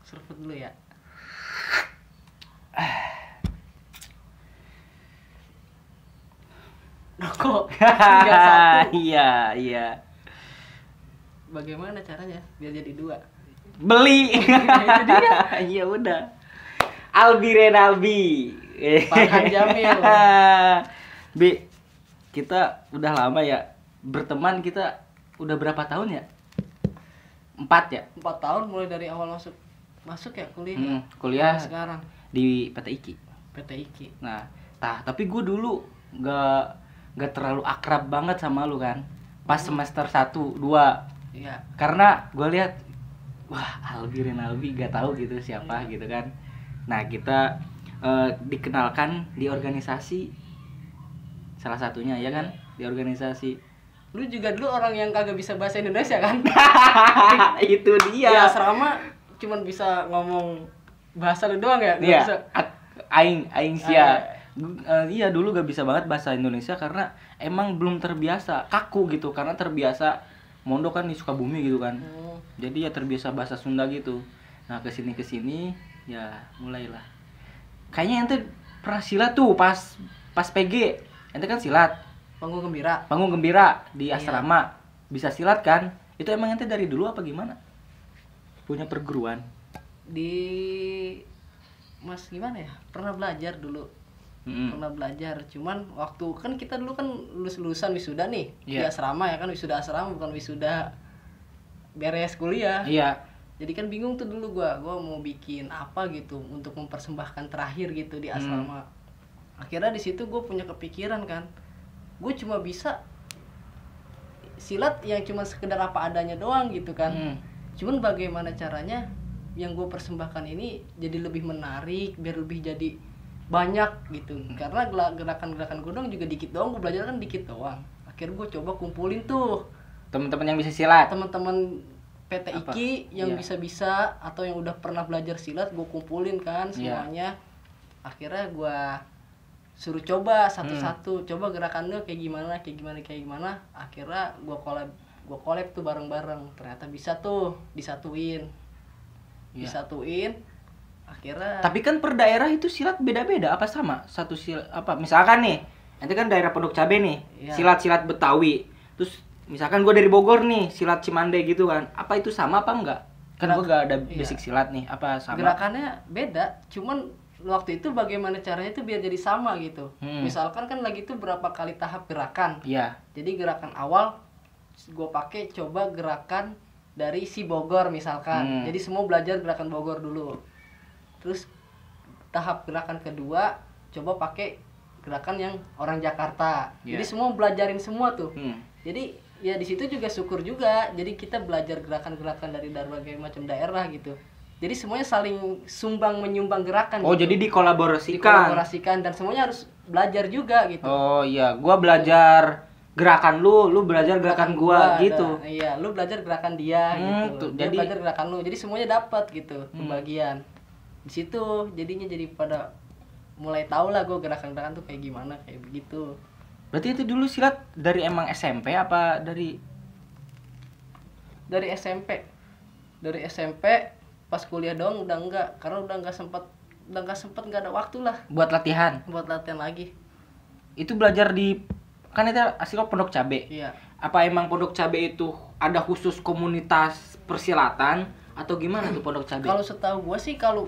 Seruput dulu ya. Rokok tinggal satu. Iya. Bagaimana caranya biar jadi 2? Beli. Itu dia. Iya udah. Albi Renalbi. Farhan Jamil. Bi, kita udah lama ya berteman, kita udah berapa tahun ya? 4 ya? 4 tahun mulai dari awal masuk ya kuliah. Kuliah sampai sekarang di PT IKI. PT IKI. Nah, tapi gue dulu gak terlalu akrab banget sama lu kan. Pas semester 1, 2. Iya. Karena gue lihat, wah Albi Renalbi gak tahu gitu siapa gitu kan. Nah, kita dikenalkan di organisasi salah satunya ya kan, di organisasi. Lu juga dulu orang yang kagak bisa bahasa Indonesia kan? Itu Di dia. asrama cuman bisa ngomong bahasa lu doang ya? Nggak Iya. bisa. Aing sia. Iya dulu gak bisa banget bahasa Indonesia karena emang belum terbiasa, kaku gitu, karena terbiasa mondok kan di Sukabumi gitu kan. Jadi ya terbiasa bahasa Sunda gitu. Nah, kesini ya mulailah. Kayaknya ente pernah silat tuh pas PG. Ente kan silat. Panggung Gembira. Panggung Gembira di Iya. asrama. Bisa silat kan? Itu emang ente dari dulu apa gimana? Punya perguruan? Di Mas gimana ya? Pernah belajar dulu. Pernah belajar. Cuman waktu kan kita dulu kan lulusan wisuda nih. Di Iya. asrama ya kan, wisuda asrama bukan wisuda beres kuliah. Iya. Jadi kan bingung tuh dulu gua mau bikin apa gitu untuk mempersembahkan terakhir gitu di asrama. Akhirnya di situ gue punya kepikiran kan, gue cuma bisa silat yang cuma sekedar apa adanya doang gitu kan. Cuman bagaimana caranya yang gue persembahkan ini jadi lebih menarik, biar lebih jadi banyak gitu. Karena gerakan-gerakan gue doang juga dikit doang, gue belajar kan dikit doang. Akhirnya gue coba kumpulin tuh Teman-teman yang bisa silat. teman-teman PT Apa? IKI yang Iya. bisa-bisa atau yang udah pernah belajar silat, gue kumpulin kan semuanya. Akhirnya gue suruh coba satu-satu, coba gerakan lu kayak gimana. Akhirnya gue collab tuh bareng-bareng. Ternyata bisa tuh disatuin. Akhirnya Tapi kan per daerah itu silat beda-beda apa sama? Satu silat apa? Misalkan nih, ente kan daerah Pondok Cabe nih, Iya. silat-silat Betawi. Terus misalkan gue dari Bogor nih, silat Cimande gitu kan. Apa itu sama apa enggak? Kan gue gak ada basic silat nih, apa sama? gerakannya beda, cuman waktu itu bagaimana caranya itu biar jadi sama gitu. Misalkan kan lagi tuh berapa kali tahap gerakan. Iya. Jadi gerakan awal gue pakai coba gerakan dari si Bogor misalkan. Jadi semua belajar gerakan Bogor dulu. Terus tahap gerakan kedua coba pakai gerakan yang orang Jakarta. Jadi semua belajarin semua tuh. Jadi ya di situ juga syukur juga. Jadi kita belajar gerakan-gerakan dari berbagai macam daerah gitu. Jadi semuanya saling sumbang menyumbang gerakan. Oh, gitu. jadi dikolaborasikan. Dikolaborasikan dan semuanya harus belajar juga gitu. Oh iya, gua belajar gerakan lu belajar gerakan gua gitu. Iya, lu belajar gerakan dia gitu. Tuh, Dia jadi belajar gerakan lu. Jadi semuanya dapat gitu, pembagian. Di situ jadinya jadi pada mulai tahu lah gue gerakan-gerakan tuh kayak gimana, kayak begitu. berarti itu dulu silat dari emang SMP apa dari SMP. Dari SMP pas kuliah doang udah enggak, karena udah enggak sempet enggak ada waktu lah buat latihan? buat latihan lagi. Itu belajar di, kan itu aslinya Pondok Cabe. Iya. Apa emang Pondok Cabe itu ada khusus komunitas persilatan atau gimana tuh Pondok Cabe? Kalau setahu gua sih kalau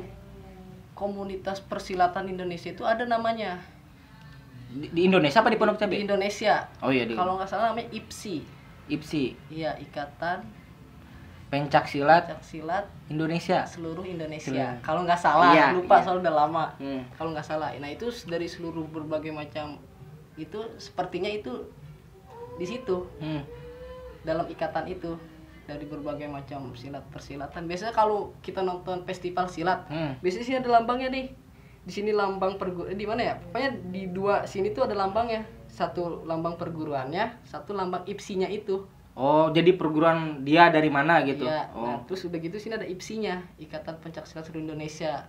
komunitas persilatan Indonesia itu ada namanya. Di Indonesia apa di Pondok Cabe? Di Indonesia. Oh iya, di Kalau nggak salah namanya IPSI. IPSI, Iya, Ikatan Pencak Silat Silat Indonesia. seluruh Indonesia. Seluruh. Kalau nggak salah, Iya, lupa iya. soalnya udah lama. Hmm. Kalau nggak salah. Nah, itu dari seluruh berbagai macam itu sepertinya itu di situ. Dalam ikatan itu dari berbagai macam persilatan. Biasanya kalau kita nonton festival silat, biasanya sih ada lambangnya nih. Di sini lambang di mana ya? Pokoknya di dua sini tuh ada lambangnya. Satu lambang perguruannya, satu lambang IPSI-nya itu. Oh, jadi perguruan dia dari mana gitu? Iya. Oh. Nah, terus udah gitu sini ada IPSI-nya, Ikatan Pencaksilat Seluruh Indonesia.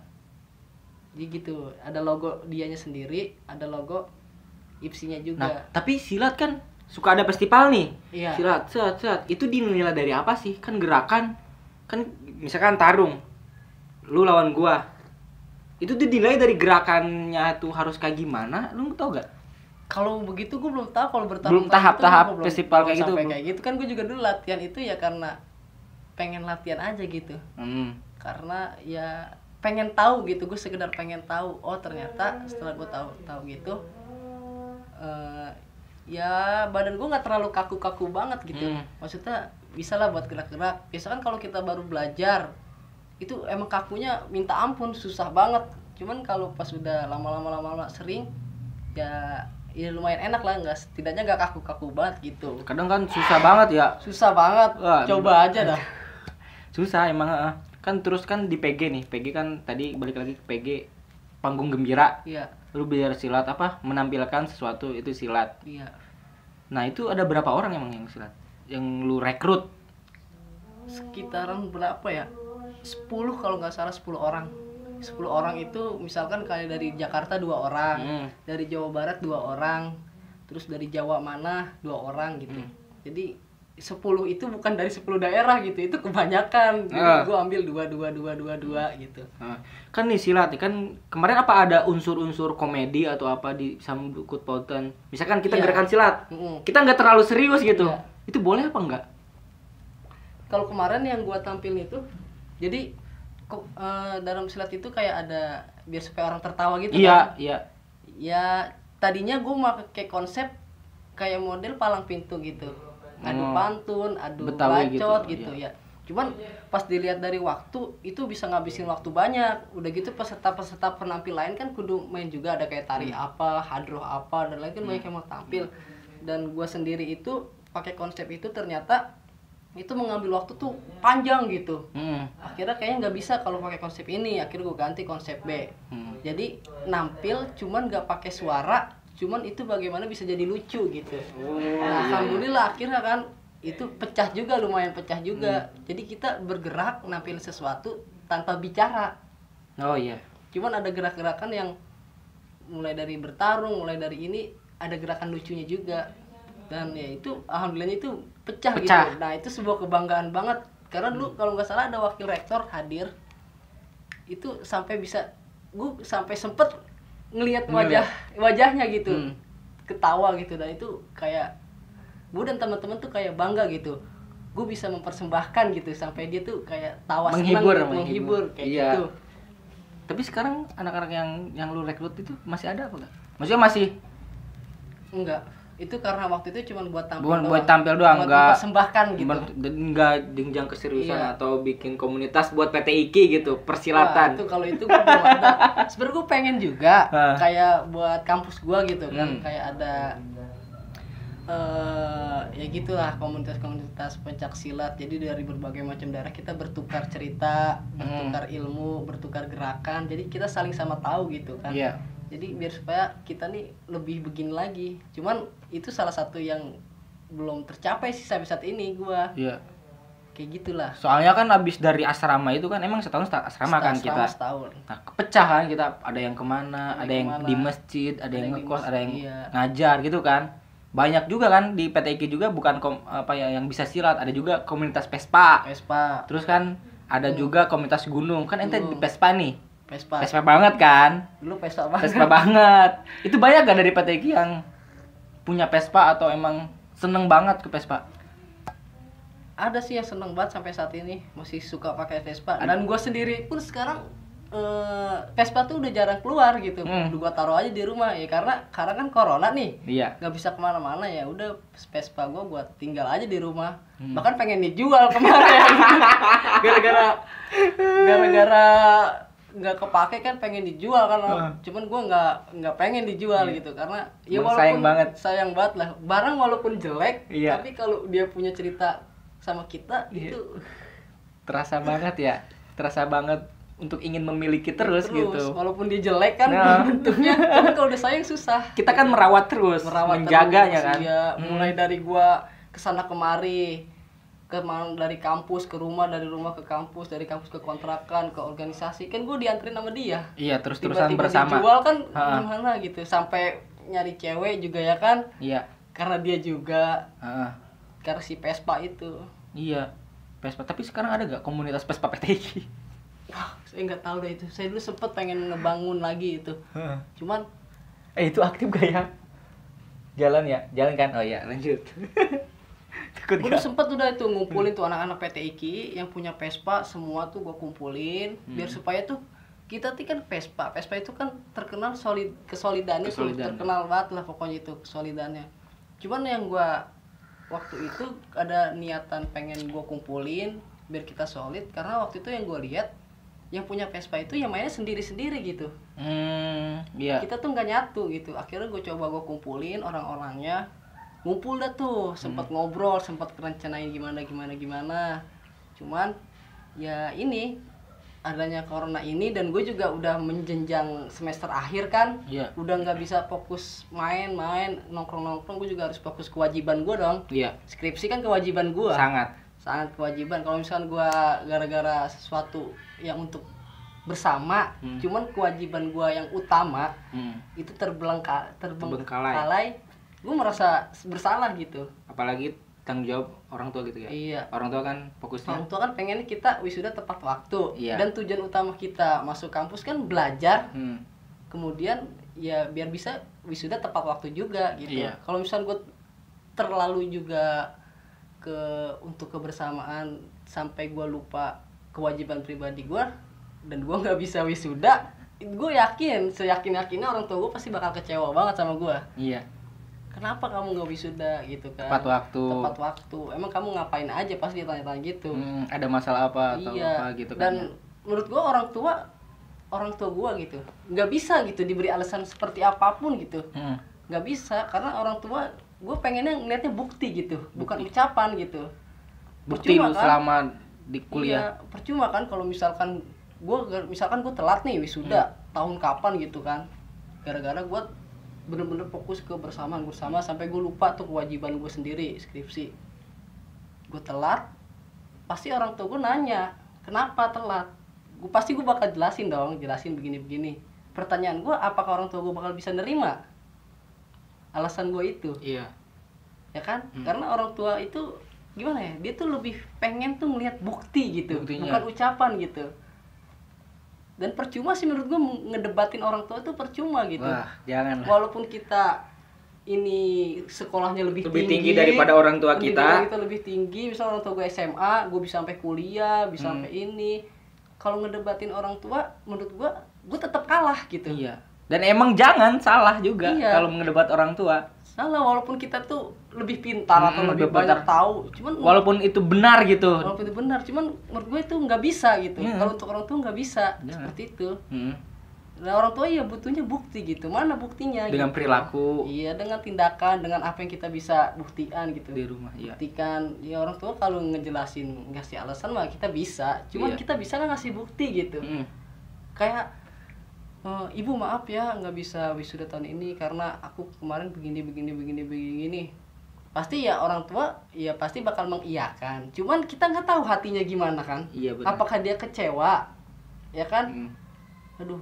Jadi gitu, ada logo dianya sendiri, ada logo IPSI-nya juga. Nah, tapi silat kan suka ada festival nih. Iya. Silat, set. Itu dinilai dari apa sih? Kan gerakan, kan misalkan tarung. lu lawan gua. Itu tuh dinilai dari gerakannya tuh harus kayak gimana? Lu tau gak? Kalau begitu gue belum tahu kalau Belum tahap-tahap festival kayak gitu. Sampai kayak gitu kan gue juga dulu latihan itu ya karena pengen latihan aja gitu. Karena ya pengen tahu gitu, gue sekedar pengen tahu. Oh ternyata setelah gue tahu gitu, ya badan gue nggak terlalu kaku-kaku banget gitu. Maksudnya bisa lah buat gerak-gerak. Biasa kan kalau kita baru belajar itu emang kakunya minta ampun, susah banget. Cuman kalau pas udah lama-lama sering ya lumayan enak lah, setidaknya nggak kaku-kaku banget gitu. Kadang kan susah banget ya. Susah banget. Wah, coba aja dah. Susah emang. Kan terus kan di PG nih. PG kan tadi balik lagi ke PG, panggung gembira. Iya. Lu belajar silat apa? Menampilkan sesuatu itu silat. Iya. Nah, itu ada berapa orang emang yang silat? Yang lu rekrut? Sekitaran berapa ya? 10 kalau nggak salah, 10 orang. 10 orang itu misalkan kayak dari Jakarta 2 orang, dari Jawa Barat 2 orang, terus dari Jawa mana 2 orang gitu. Jadi 10 itu bukan dari 10 daerah gitu, itu kebanyakan. Jadi gue ambil 2 gitu. Kan nih silat kan kemarin apa ada unsur-unsur komedi atau apa di sambut pautan? Misalkan kita gerakan silat, kita nggak terlalu serius gitu. Itu boleh apa enggak? Kalau kemarin yang gue tampilin itu, jadi dalam silat itu kayak ada biar supaya orang tertawa gitu kan. Iya. Ya tadinya gue mau pakai konsep kayak model palang pintu gitu. Adu pantun, adu Betawi bacot gitu ya. Cuman pas dilihat dari waktu itu bisa ngabisin waktu banyak. Udah gitu peserta-peserta penampil lain kan kudu main juga, ada kayak tari apa, hadroh apa dan lain kan banyak yang mau tampil. Dan gue sendiri itu pakai konsep itu ternyata itu mengambil waktu tuh panjang gitu. Akhirnya kayaknya nggak bisa kalau pakai konsep ini. Akhirnya gue ganti konsep B. Jadi nampil cuman nggak pakai suara, cuman itu bagaimana bisa jadi lucu gitu. Nah, alhamdulillah akhirnya kan itu pecah juga, lumayan pecah juga. Jadi kita bergerak nampil sesuatu tanpa bicara. Oh iya. Cuman ada gerak-gerakan yang mulai dari bertarung, mulai dari ini ada gerakan lucunya juga. Dan ya itu alhamdulillah itu pecah gitu. Nah itu sebuah kebanggaan banget karena dulu kalau nggak salah ada wakil rektor hadir, itu sampai bisa gue sampai sempet ngelihat wajahnya gitu, ketawa gitu. Dan itu kayak gue dan teman-teman tuh kayak bangga gitu, gue bisa mempersembahkan gitu sampai dia tuh kayak tawa menghibur kayak gitu. Tapi sekarang anak-anak yang lu rekrut itu masih ada apa enggak? Maksudnya masih enggak. Itu karena waktu itu cuma buat tampil doang. Buat tampil doang, enggak mempersembahkan gitu. Enggak jenjang keseriusan atau bikin komunitas buat PTIK gitu, persilatan. Itu kalau itu gue belum ada. Sebenarnya gue pengen juga kayak buat kampus gua gitu kan, kayak ada ya gitulah komunitas-komunitas pencak silat. Jadi dari berbagai macam daerah kita bertukar cerita, bertukar ilmu, bertukar gerakan. Jadi kita saling sama tahu gitu kan. Jadi biar supaya kita nih lebih begini lagi. Cuman itu salah satu yang belum tercapai sih sampai saat ini gua. Kayak gitulah. Soalnya kan abis dari asrama itu kan emang setahun asrama kan kita. Setahun. Nah, kepecah kan kita, ada yang kemana, ada yang di masjid, ada yang ngekos, ada yang ngajar gitu kan. Banyak juga kan di PTIK juga bukan yang bisa silat, ada juga komunitas Vespa. Terus kan ada juga komunitas gunung. Kan ente di Vespa nih. Vespa banget kan? Dulu Vespa banget. Vespa banget. Itu banyak gak dari PTIK yang punya Vespa atau emang seneng banget ke Vespa? Ada sih yang seneng banget sampai saat ini masih suka pakai Vespa. Dan gue sendiri pun sekarang Vespa tuh udah jarang keluar gitu. Udah gue taruh aja di rumah ya karena kan corona nih. Nggak bisa kemana-mana ya. Udah Vespa gue tinggal aja di rumah. Bahkan pengen dijual kemarin. Gara-gara nggak kepake kan pengen dijual kan. Cuman gue nggak pengen dijual gitu karena ya walaupun sayang banget lah barang walaupun jelek tapi kalau dia punya cerita sama kita itu terasa banget untuk ingin memiliki terus gitu walaupun dia jelek kan bentuknya tapi kalau udah sayang susah kita kan merawat menjaganya terus, kan mulai dari gue kesana kemari dari kampus ke rumah, dari rumah ke kampus, dari kampus ke kontrakan, ke organisasi, kan gue dianterin sama dia. Terus-terusan bersama. Dijual kan gimana gitu, sampai nyari cewek juga ya kan? Karena dia juga, karena si Vespa itu. Vespa. Tapi sekarang ada gak komunitas Vespa PTIK? Wah, Saya nggak tahu deh itu. Saya dulu sempet pengen ngebangun lagi itu. Cuman Itu aktif gak ya? Jalan ya? Jalan kan? Oh ya, lanjut. Takut gue gak? sempet udah itu ngumpulin tuh anak-anak PT IKI yang punya Vespa, semua tuh gue kumpulin biar supaya tuh kita tuh kan Vespa itu kan terkenal kesolidannya tuh, Kesolidan. terkenal banget lah pokoknya itu kesolidannya. Cuman yang gue waktu itu ada niatan pengen gue kumpulin biar kita solid, karena waktu itu yang gue lihat yang punya Vespa itu yang mainnya sendiri-sendiri gitu. Iya. Kita tuh nggak nyatu gitu. Akhirnya gue coba gue kumpulin orang-orangnya, ngumpul dah tuh, sempat ngobrol, sempat rencanain gimana. Cuman ya ini adanya corona ini, dan gue juga udah menjenjang semester akhir kan. Iya. Udah nggak bisa fokus main nongkrong, gue juga harus fokus kewajiban gue dong. Iya. Skripsi kan kewajiban gue, Sangat. sangat kewajiban. Kalau misalkan gue gara-gara sesuatu yang untuk bersama, cuman kewajiban gue yang utama itu terbengkalai, gue merasa bersalah gitu. Apalagi tanggung jawab orang tua gitu ya. Iya. Orang tua kan fokusnya. Orang tua kan pengen kita wisuda tepat waktu. Iya. Dan tujuan utama kita masuk kampus kan belajar, Hmm. kemudian ya biar bisa wisuda tepat waktu juga gitu. Iya. Kalau misalnya gue terlalu juga untuk kebersamaan sampai gue lupa kewajiban pribadi gue, dan gue nggak bisa wisuda, gue seyakin-yakinnya orang tua gue pasti bakal kecewa banget sama gue. Iya. Kenapa kamu nggak wisuda gitu kan? Tepat waktu. Tepat waktu. Emang kamu ngapain aja, pasti ditanya-tanya gitu. Ada masalah apa atau Iya. apa gitu kan. Dan menurut gua orang tua gua gitu nggak bisa gitu diberi alasan seperti apapun gitu. Nggak bisa, karena orang tua gua pengennya ngeliatnya bukti gitu, bukan ucapan gitu. Bukti lu Percuma kan? selama di kuliah. Iya, percuma kan kalau misalkan gua telat nih wisuda tahun kapan gitu kan, gara-gara gua bener-bener fokus ke bersama sampai gue lupa tuh kewajiban gue sendiri, skripsi. Gue telat, pasti orang tua gue nanya kenapa telat. Gue bakal jelasin begini. Pertanyaan gue, apakah orang tua gue bakal bisa nerima alasan gue itu? Iya. Ya kan? Karena orang tua itu gimana ya, dia tuh lebih pengen tuh ngelihat bukti gitu. Buktinya. Bukan ucapan gitu. Dan percuma sih menurut gue ngedebatin orang tua itu percuma gitu. Wah, jangan lah. Walaupun kita ini sekolahnya lebih tinggi daripada orang tua pendidikan kita. lebih tinggi, misalnya orang tua gue SMA, gue bisa sampai kuliah, bisa sampai ini. Kalau ngedebatin orang tua, menurut gue tetap kalah gitu. Iya. Dan emang jangan salah juga Iya. kalau mengedebat orang tua. Salah, walaupun kita tuh lebih pintar atau lebih lebih banyak pintar. tahu, cuman Walaupun itu benar gitu. walaupun itu benar, cuman menurut gue itu nggak bisa gitu. Iya. Kalau untuk orang tua nggak bisa Jangan. seperti itu. Hmm. Nah, orang tua ya butuhnya bukti gitu. Mana buktinya? Dengan gitu. perilaku. Iya, dengan tindakan, dengan apa yang kita bisa buktikan gitu. Di rumah, iya. Buktikan. Ya orang tua kalau ngejelasin, ngasih alasan mah kita bisa. Cuman Iya. kita bisa nggak ngasih bukti gitu. Kayak ibu maaf ya nggak bisa wisuda tahun ini karena aku kemarin begini. Pasti ya orang tua ya pasti bakal mengiyakan. Cuman kita nggak tahu hatinya gimana kan. Iya, benar. Apakah dia kecewa? Ya kan? Aduh,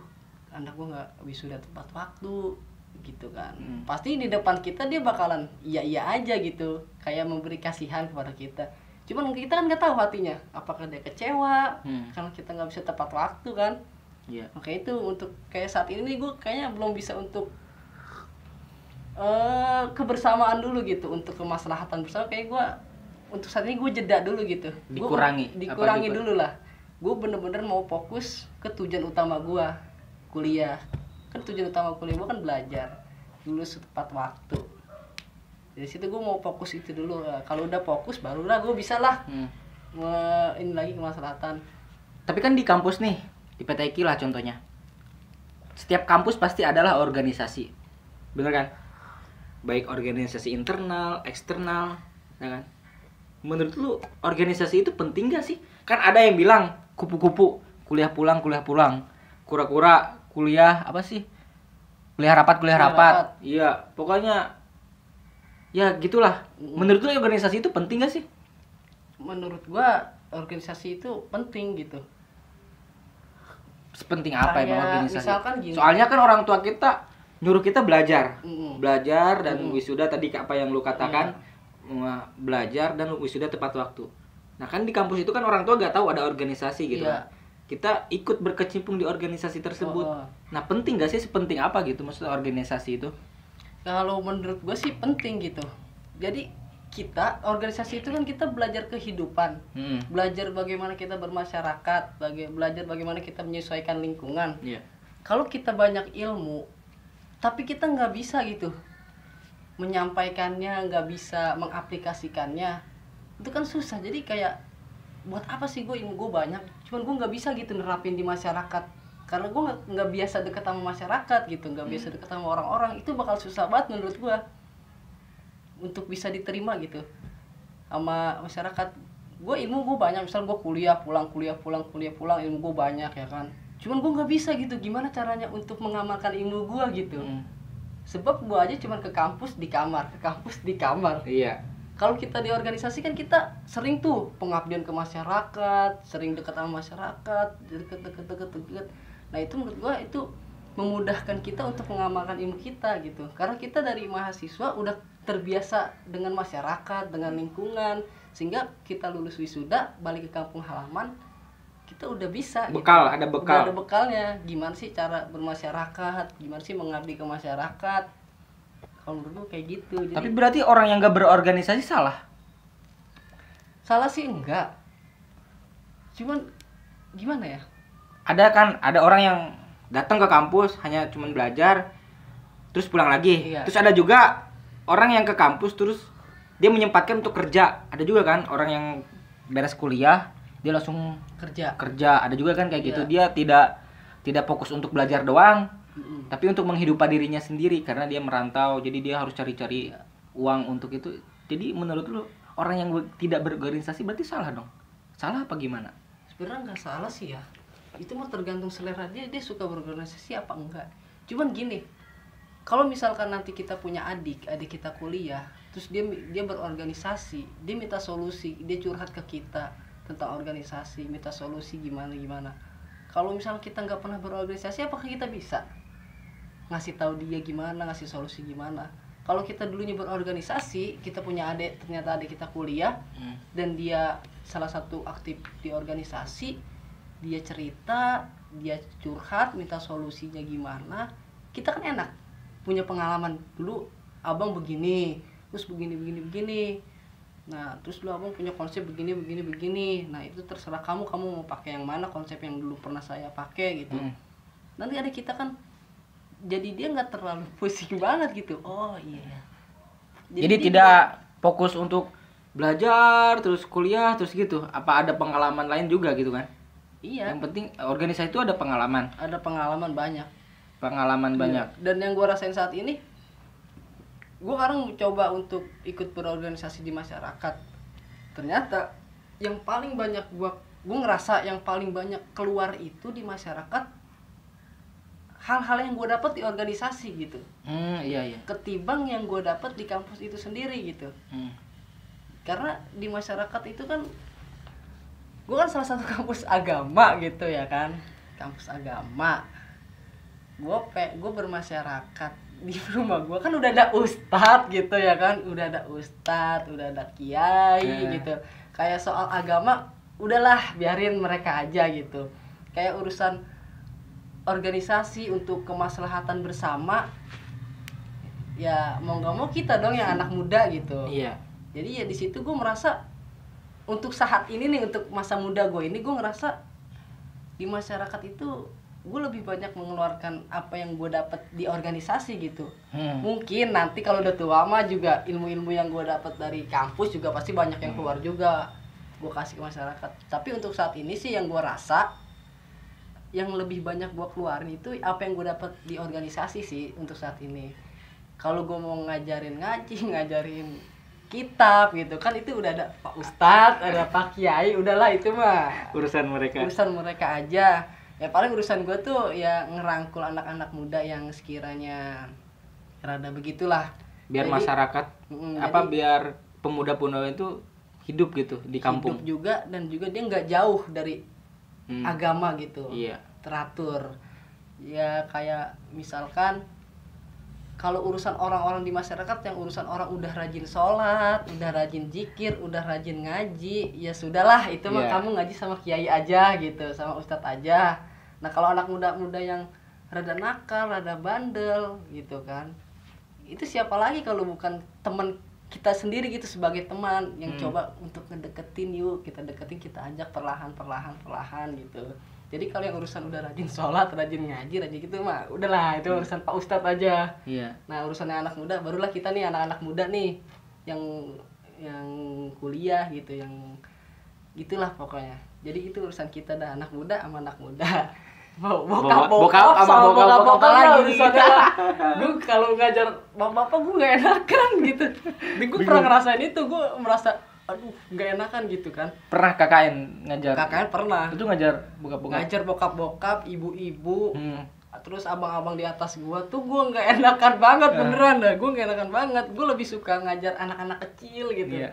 anak gua nggak wisuda tepat waktu gitu kan. Pasti di depan kita dia bakalan iya aja gitu, kayak memberi kasihan kepada kita. Cuman kita kan nggak tahu hatinya, apakah dia kecewa karena kita nggak bisa tepat waktu kan. Iya. Makanya itu untuk kayak saat ini gue kayaknya belum bisa untuk kebersamaan dulu gitu, untuk kemaslahatan bersama. Kayak gue untuk saat ini gue jeda dulu gitu. Dikurangi. Dikurangi dulu lah. Gue bener-bener mau fokus ke tujuan utama gue, kuliah. Kan tujuan utama kuliah gue kan belajar, lulus tepat waktu. Dari situ gue mau fokus itu dulu. Kalau udah fokus barulah gue bisa lah ini lagi kemaslahatan. Tapi kan di kampus nih, di PT IKI lah contohnya. Setiap kampus pasti adalah organisasi. Bener kan? Baik organisasi internal, eksternal, ya kan? Menurut lu organisasi itu penting gak sih? Kan ada yang bilang kupu-kupu, kuliah pulang. Kura-kura, kuliah apa sih? Kuliah rapat. Iya, pokoknya ya gitulah. Menurut lu organisasi itu penting gak sih? Menurut gua organisasi itu penting gitu. Sepenting apa emang Kayak organisasi? misalkan gini. Soalnya kan orang tua kita nyuruh kita belajar. Mm-mm. Belajar dan wisuda tadi apa yang lu katakan, belajar dan wisuda tepat waktu. Nah, kan di kampus itu kan orang tua gak tahu ada organisasi gitu Iya. kan. kita ikut berkecimpung di organisasi tersebut. Nah, penting gak sih, sepenting apa gitu maksudnya organisasi itu? Kalau menurut gue sih penting gitu. Jadi kita organisasi itu kan kita belajar kehidupan, belajar bagaimana kita bermasyarakat, belajar bagaimana kita menyesuaikan lingkungan. Kalau kita banyak ilmu tapi kita nggak bisa gitu menyampaikannya, nggak bisa mengaplikasikannya, itu kan susah. Jadi kayak buat apa sih gue ilmu gue banyak, cuman gue nggak bisa gitu nerapin di masyarakat, karena gue nggak biasa deket sama masyarakat gitu, nggak biasa deket sama orang-orang. Itu bakal susah banget menurut gue untuk bisa diterima gitu sama masyarakat. Gue ilmu gue banyak, misal gue kuliah pulang ilmu gue banyak ya kan, cuman gue nggak bisa gitu gimana caranya untuk mengamalkan ilmu gue gitu. Sebab gue aja cuman ke kampus di kamar. Iya. Kalau kita di organisasi kan kita sering tuh pengabdian ke masyarakat, sering dekat sama masyarakat, deket. Nah itu menurut gue itu memudahkan kita untuk mengamalkan ilmu kita gitu. Karena kita dari mahasiswa udah terbiasa dengan masyarakat, dengan lingkungan, sehingga kita lulus wisuda balik ke kampung halaman, kita udah bisa bekal, gitu. Ada bekal. Udah ada bekalnya, gimana sih cara bermasyarakat, gimana sih mengabdi ke masyarakat. Kalau menurut gue kayak gitu. Jadi, tapi berarti orang yang gak berorganisasi salah? Salah sih enggak, cuman gimana ya, Ada orang yang datang ke kampus hanya cuman belajar terus pulang lagi. Iya. Terus ada juga orang yang ke kampus terus dia menyempatkan untuk kerja. Ada juga kan orang yang beres kuliah dia langsung kerja. Ada juga kan kayak gitu. Dia tidak fokus untuk belajar doang, tapi untuk menghidupi dirinya sendiri karena dia merantau. Jadi dia harus cari-cari uang untuk itu. Jadi menurut lu orang yang tidak berorganisasi berarti salah dong? Salah apa gimana? Sebenarnya nggak salah sih ya, itu mah tergantung selera dia suka berorganisasi apa enggak. Cuman gini, kalau misalkan nanti kita punya adik kita kuliah, terus dia berorganisasi, dia minta solusi, dia curhat ke kita tentang organisasi, minta solusi gimana. Kalau misalnya kita nggak pernah berorganisasi, apakah kita bisa ngasih tahu dia gimana, ngasih solusi gimana? Kalau kita dulunya berorganisasi, kita punya adik, ternyata adik kita kuliah, dan dia salah satu aktif di organisasi, dia cerita, dia curhat, minta solusinya gimana, kita kan enak, punya pengalaman. Dulu abang begini, terus begini. Nah, terus dulu abang punya konsep begini. Nah, itu terserah kamu mau pakai yang mana, konsep yang dulu pernah saya pakai gitu. Nanti ada kita kan, jadi dia nggak terlalu pusing banget gitu. Oh iya. Jadi tidak fokus untuk belajar terus kuliah terus gitu. Apa ada pengalaman lain juga gitu kan? Iya. Yang penting organisasi itu ada pengalaman. Ada pengalaman banyak. Banyak. Dan yang gue rasain saat ini, gue sekarang coba untuk ikut berorganisasi di masyarakat. Ternyata yang paling banyak gue ngerasa yang paling banyak keluar itu di masyarakat, hal-hal yang gue dapat di organisasi gitu. Iya. Ketimbang yang gue dapat di kampus itu sendiri gitu. Karena di masyarakat itu kan, gue kan salah satu kampus agama gitu ya kan, kampus agama. Gue bermasyarakat di rumah gue kan udah ada ustadz gitu ya kan, udah ada kiai gitu. Kayak soal agama udahlah biarin mereka aja gitu. Kayak urusan organisasi untuk kemaslahatan bersama, ya mau nggak mau kita dong yang anak muda gitu. Iya. Jadi ya di situ gue merasa untuk saat ini nih, untuk masa muda gue ini, gue ngerasa di masyarakat itu gue lebih banyak mengeluarkan apa yang gue dapat di organisasi gitu. Mungkin nanti kalau udah tua mah juga ilmu-ilmu yang gue dapat dari kampus juga pasti banyak yang keluar juga, gue kasih ke masyarakat. Tapi untuk saat ini sih yang gue rasa yang lebih banyak gue keluarin itu apa yang gue dapat di organisasi sih untuk saat ini. Kalau gue mau ngajarin ngaji, ngajarin kitab gitu kan, itu udah ada Pak Ustadz, ada Pak Kiai, udahlah itu mah Urusan mereka aja. Ya paling urusan gue tuh ya ngerangkul anak-anak muda yang sekiranya rada begitulah. Biar jadi, masyarakat biar pemuda-pemuda itu hidup gitu di kampung. Hidup juga, dan juga dia nggak jauh dari agama gitu. Iya. Teratur. Ya kayak misalkan kalau urusan orang-orang di masyarakat, yang urusan orang udah rajin sholat, udah rajin zikir, udah rajin ngaji, ya sudahlah, itu mah kamu ngaji sama kiai aja gitu, sama ustadz aja. Nah kalau anak muda-muda yang rada nakal, rada bandel gitu kan, itu siapa lagi kalau bukan teman kita sendiri gitu, sebagai teman yang coba untuk ngedeketin, yuk kita deketin, kita ajak perlahan gitu. Jadi kalau yang urusan udah rajin sholat, rajin ngaji, rajin gitu mah udahlah, itu urusan Pak Ustadz aja. Iya. Nah urusannya anak muda, barulah kita nih anak-anak muda nih yang kuliah gitu, yang gitulah pokoknya. Jadi itu urusan kita dah, anak muda sama anak muda. Bokap sama bokap lagi gitu. Gue kalau ngajar bapak gue nggak enakan gitu. Gue pernah ngerasain itu, gue merasa aduh nggak enakan gitu kan. Pernah KKN ngajar? KKN pernah. Itu ngajar bokap-bokap? Ngajar bokap-bokap, ibu-ibu, terus abang-abang di atas gua tuh gua nggak enakan banget, beneran dah. Gua nggak enakan banget. Gua lebih suka ngajar anak-anak kecil gitu. Iya.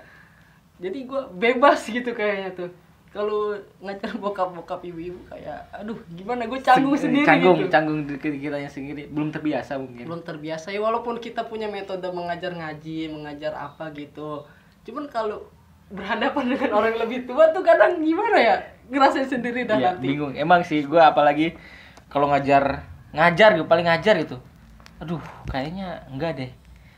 Jadi gua bebas gitu kayaknya tuh. Kalau ngajar bokap-bokap, ibu-ibu kayak aduh gimana, gue canggung sendiri gitu. Canggung kitanya sendiri, belum terbiasa mungkin. Belum terbiasa ya, walaupun kita punya metode mengajar ngaji, mengajar apa gitu. Cuman kalau berhadapan dengan orang yang lebih tua tuh kadang gimana ya, ngerasain sendiri dah nanti. Bingung emang sih gue, apalagi kalau ngajar gue paling ngajar gitu, aduh kayaknya enggak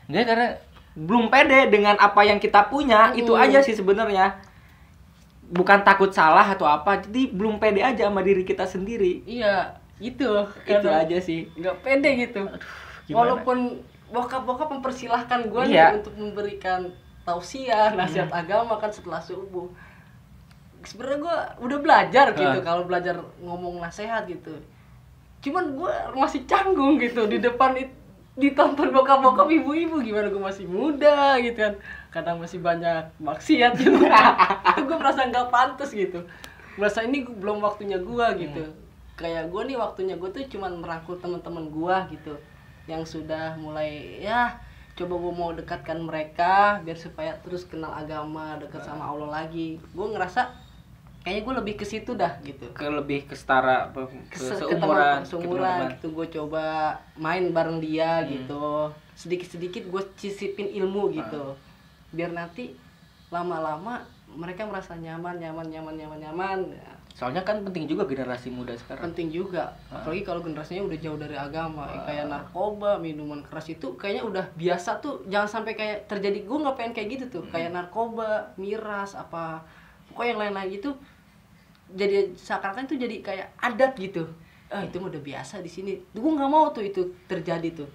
karena belum pede dengan apa yang kita punya. Itu aja sih sebenarnya, bukan takut salah atau apa, jadi belum pede aja sama diri kita sendiri. Iya itu aja sih, nggak pede gitu. Walaupun bokap mempersilahkan gue nih untuk memberikan tausiah, nasihat agama kan setelah subuh. Sebenarnya gue udah belajar gitu, kalau belajar ngomong nasihat gitu. Cuman gue masih canggung gitu di depan ditonton bokap-bokap, ibu-ibu, gimana gue masih muda gitu kan. Kadang masih banyak maksiat gitu. Itu gue merasa nggak pantas gitu. Merasa ini belum waktunya gue gitu. Kayak gue nih waktunya gue tuh cuman merangkul teman-teman gue gitu, yang sudah mulai ya coba gue mau dekatkan mereka biar supaya terus kenal agama, dekat sama Allah lagi. Gue ngerasa kayaknya gue lebih ke situ dah gitu, lebih ke setara, seumuran gitu. Gue coba main bareng dia gitu, sedikit gue cicipin ilmu gitu, biar nanti lama-lama mereka merasa nyaman. Soalnya kan penting juga generasi muda sekarang. Penting juga, apalagi kalau generasinya udah jauh dari agama. Kayak narkoba, minuman keras itu kayaknya udah biasa tuh. Jangan sampai kayak terjadi, gue nggak pengen kayak gitu tuh. Kayak narkoba, miras, apa pokoknya yang lain-lain gitu. Jadi seakan-akan itu jadi kayak adat gitu. Itu udah biasa di sini. Gue nggak mau tuh itu terjadi tuh.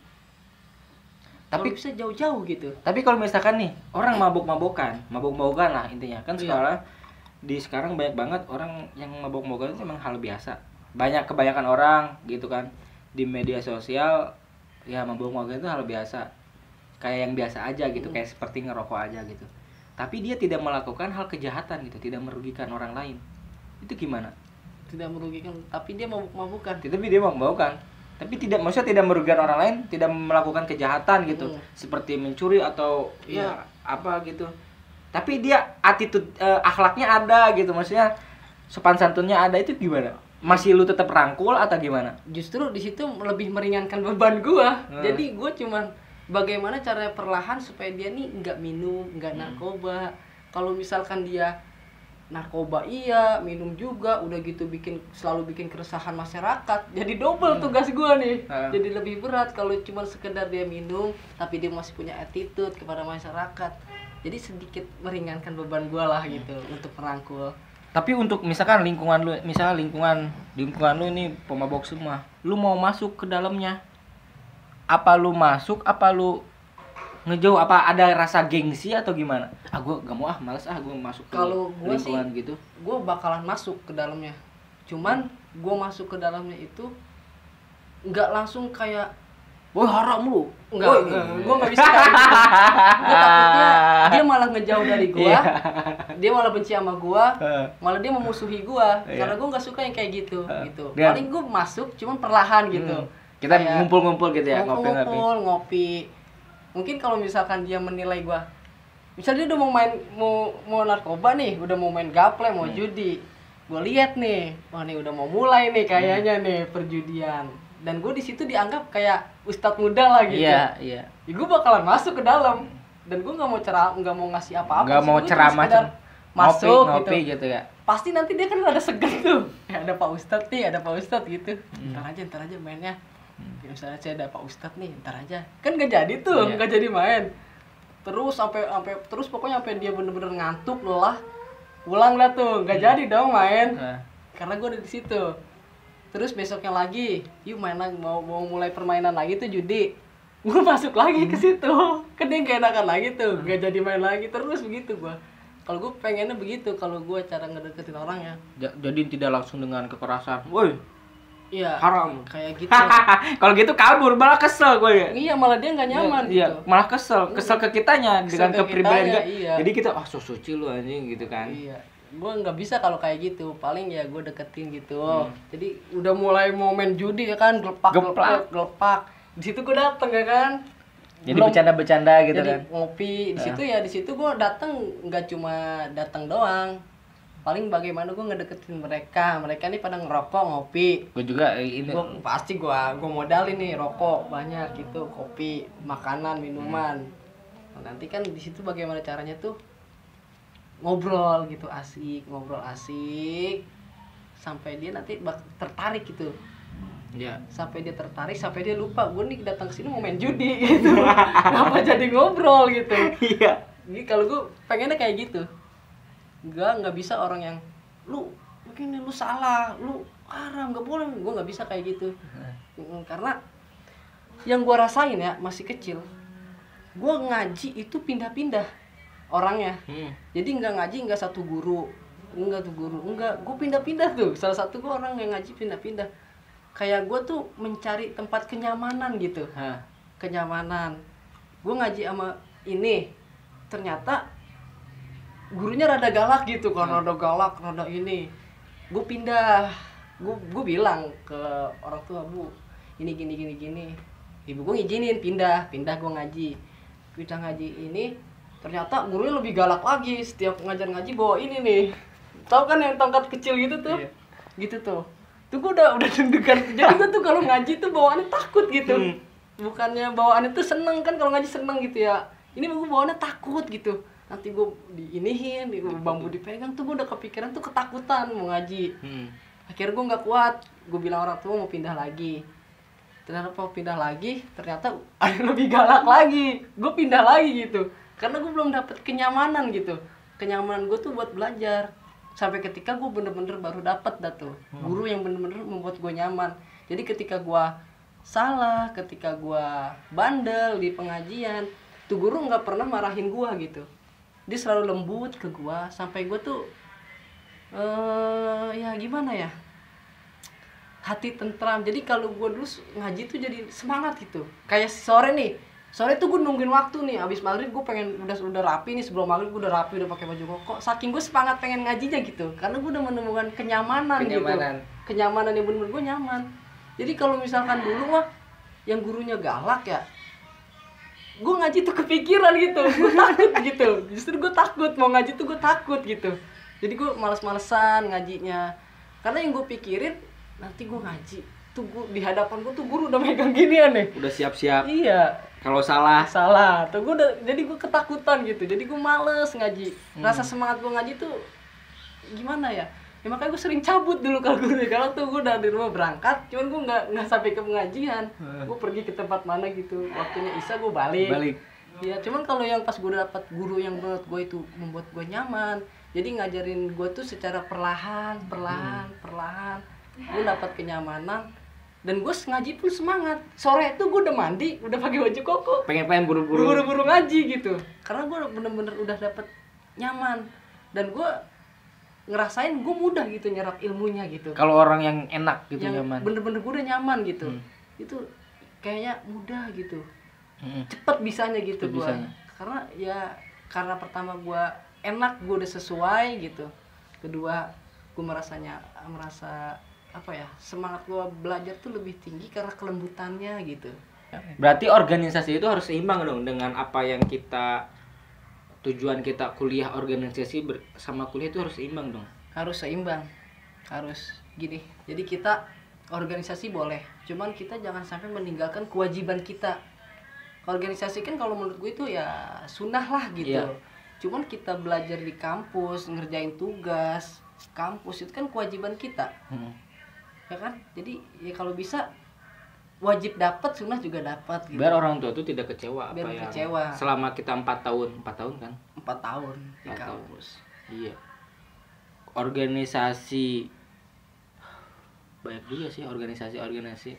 Tapi bisa jauh-jauh gitu. Tapi kalau misalkan nih orang mabuk-mabukan lah intinya kan sekarang banyak banget orang yang mabuk-mabukan itu emang hal biasa. Kebanyakan orang gitu kan di media sosial ya mabuk-mabukan itu hal biasa. Kayak yang biasa aja gitu, kayak seperti ngerokok aja gitu. Tapi dia tidak melakukan hal kejahatan gitu, tidak merugikan orang lain. Itu gimana? Tidak merugikan, tapi dia mabuk-mabukan. Tapi maksudnya tidak merugikan orang lain, tidak melakukan kejahatan gitu, seperti mencuri atau apa gitu. Tapi dia attitude akhlaknya ada gitu, maksudnya sopan santunnya ada, itu gimana? Masih lu tetap rangkul atau gimana? Justru di situ lebih meringankan beban gua. Jadi gua cuman bagaimana caranya perlahan supaya dia nih nggak minum, nggak narkoba. Kalau misalkan dia narkoba minum juga, udah gitu selalu bikin keresahan masyarakat. Jadi double tugas gua nih. Jadi lebih berat kalau cuma sekedar dia minum tapi dia masih punya attitude kepada masyarakat. Jadi sedikit meringankan beban gua lah gitu untuk merangkul. Tapi untuk misalkan lingkungan lu ini pemabok semua, lu mau masuk ke dalamnya, apa lu masuk, apa lu ngejauh, apa ada rasa gengsi atau gimana? Gue gak mau, males gue masuk ke lingkungan sih, gitu. Gue bakalan masuk ke dalamnya. Cuman gue masuk ke dalamnya itu nggak langsung kayak wah haram lu. Enggak, gue nggak bisa kayak gitu. Gue takutnya dia malah ngejauh dari gue, dia malah benci sama gue, malah dia memusuhi gue, karena gue nggak suka yang kayak gitu. Paling gue masuk, cuman perlahan gitu. Kita ngumpul-ngumpul gitu ya, ngopi. Mungkin kalau misalkan dia menilai gua, misalnya dia udah mau narkoba nih, udah mau main gaple, mau judi, gua lihat nih, wah nih udah mau mulai nih kayaknya nih perjudian. dan gue di situ dianggap kayak ustadz muda lah gitu. Iya, iya. Ya, gue bakalan masuk ke dalam dan gue nggak mau ngasih apa-apa. Nggak mau ceramah, masuk ngopi gitu ya. Pasti nanti dia kan ada segan tuh. Ya, ada Pak Ustadz nih, ada Pak Ustadz gitu. Ntar aja mainnya. Ya, misalnya saya ada Pak Ustadz nih, ntar aja. Kan nggak jadi tuh, nggak jadi main. Terus sampai terus pokoknya sampai dia bener-bener ngantuk lelah, pulang lah tuh, nggak jadi dong main. Karena gue ada di situ. Terus besoknya lagi, yuk main lagi, mau mulai permainan lagi tuh judi. Gue masuk lagi ke situ. Kan dia gak enakan lagi tuh, gak jadi main lagi terus begitu gue. Kalau gue pengennya begitu, kalau gue cara ngedeketin orang ya. Jadi tidak langsung dengan kekerasan. Woi. Iya. Haram. Kayak gitu. Kalau gitu kabur, malah kesel gue ya. Iya, malah dia nggak nyaman iya, gitu. malah kesel ke kitanya dengan kepribadian. Iya. Jadi kita so suci lu anjing gitu kan. Iya. Gue nggak bisa kalau kayak gitu, paling ya gue deketin gitu. Jadi udah mulai mau main judi ya kan, gelepak. Di situ gue dateng ya kan. Jadi bercanda-bercanda gitu jadi kan. Ngopi di situ ya, di situ gue dateng nggak cuma datang doang. Paling bagaimana gue ngedeketin mereka ini pada ngerokok ngopi. Gue juga ini. Gue modalin nih rokok banyak gitu, kopi, makanan, minuman. Nah, nanti kan di situ bagaimana caranya tuh ngobrol gitu, ngobrol asik sampai dia nanti tertarik gitu. Ya. Sampai dia tertarik, sampai dia lupa gue nih datang ke sini mau main judi gitu. Kenapa jadi ngobrol gitu. Iya. Jadi kalau gue pengennya kayak gitu. Nggak bisa orang yang lu begini, lu salah, lu haram, nggak boleh. Gue nggak bisa kayak gitu. Karena yang gue rasain ya masih kecil, gue ngaji itu pindah-pindah orangnya. Jadi nggak ngaji nggak satu guru, enggak gue pindah-pindah tuh. Salah satu gue orang yang ngaji pindah-pindah. Kayak gue tuh mencari tempat kenyamanan gitu. Kenyamanan. Gue ngaji sama ini, ternyata gurunya rada galak gitu kan, rada galak, rada ini. Gue pindah, gue bilang ke orang tua, Bu, ini gini. Ibu gue ngizinin pindah gue ngaji. Pindah ngaji ini, ternyata gurunya lebih galak lagi. Setiap ngajar ngaji bawa ini nih. Tahu kan yang tongkat kecil gitu tuh? Iya. Gitu tuh. Tuh gue udah deg-degan. Jadi gue tuh kalau ngaji tuh bawaannya takut gitu. Bukannya bawaannya tuh seneng kan, kalau ngaji seneng gitu ya. Ini gue bawaannya takut gitu. Nanti gue diinihin, bambu dipegang tuh gue udah kepikiran tuh ketakutan mau ngaji. Akhirnya gue nggak kuat, gue bilang orang tua mau pindah lagi. Ternyata mau pindah lagi, ternyata ada lebih galak lagi. Gue pindah lagi gitu, karena gue belum dapet kenyamanan gitu. Kenyamanan gue tuh buat belajar. Sampai ketika gue bener-bener baru dapet dah tuh guru yang bener-bener membuat gue nyaman. Jadi ketika gue salah, ketika gue bandel di pengajian, tuh guru nggak pernah marahin gue gitu. Dia selalu lembut ke gua sampai gua tuh ya gimana ya, hati tentram. Jadi kalau gua dulu ngaji tuh jadi semangat gitu. Kayak sore tuh gua nungguin waktu nih, abis maghrib gua pengen udah rapi nih, sebelum maghrib gua udah rapi, udah pakai baju koko. Saking gua semangat pengen ngajinya gitu, karena gua udah menemukan kenyamanan. Gitu. Kenyamanan yang bener-bener gua nyaman. Jadi kalau misalkan dulu mah yang gurunya galak ya, gue ngaji tuh kepikiran gitu, gue takut gitu. Justru gue takut mau ngaji tuh, gue takut gitu. Jadi gue males-malesan ngajinya, karena yang gue pikirin nanti gue ngaji tuh, gue di hadapan gue tuh guru udah megang ginian nih, udah siap-siap. Iya, kalau salah tuh gue udah, jadi gue ketakutan gitu. Jadi gue males ngaji. Rasa semangat gue ngaji tuh gimana ya, ya makanya gue sering cabut dulu kalau guru. Kalau tuh gue udah di rumah berangkat, cuman gue nggak sampai ke pengajian. Gue pergi ke tempat mana gitu, waktunya isya gue balik. Ya cuman kalau yang pas gue dapat guru yang menurut gue itu membuat gue nyaman, jadi ngajarin gue tuh secara perlahan, gue dapat kenyamanan. Dan gue ngaji pun semangat. Sore tuh gue udah mandi, udah pakai baju koko, pengen buru-buru ngaji gitu, karena gue bener-bener udah dapet nyaman. Dan gue ngerasain gue mudah gitu nyerap ilmunya gitu. Kalau orang yang enak gitu, yang nyaman, bener-bener gue udah nyaman gitu. Itu kayaknya mudah gitu, cepet bisanya gitu gue. Karena pertama gue enak, gue udah sesuai gitu. Kedua gue merasa apa ya, semangat gue belajar tuh lebih tinggi karena kelembutannya gitu. Berarti organisasi itu harus seimbang dong dengan apa yang kita, tujuan kita kuliah organisasi sama kuliah itu harus seimbang dong. Harus seimbang, harus gini. Jadi kita organisasi boleh, cuman kita jangan sampai meninggalkan kewajiban kita. Organisasi kan kalau menurut gue itu ya sunnah lah gitu. Iya. Cuman kita belajar di kampus, ngerjain tugas kampus itu kan kewajiban kita, ya kan. Jadi ya kalau bisa wajib dapat, sunnah juga dapat gitu. Biar orang tua tuh tidak kecewa Biar apa yang kecewa. selama kita 4 tahun kan. 4 tahun di 4 tahun. kampus. Iya. Organisasi banyak juga sih organisasi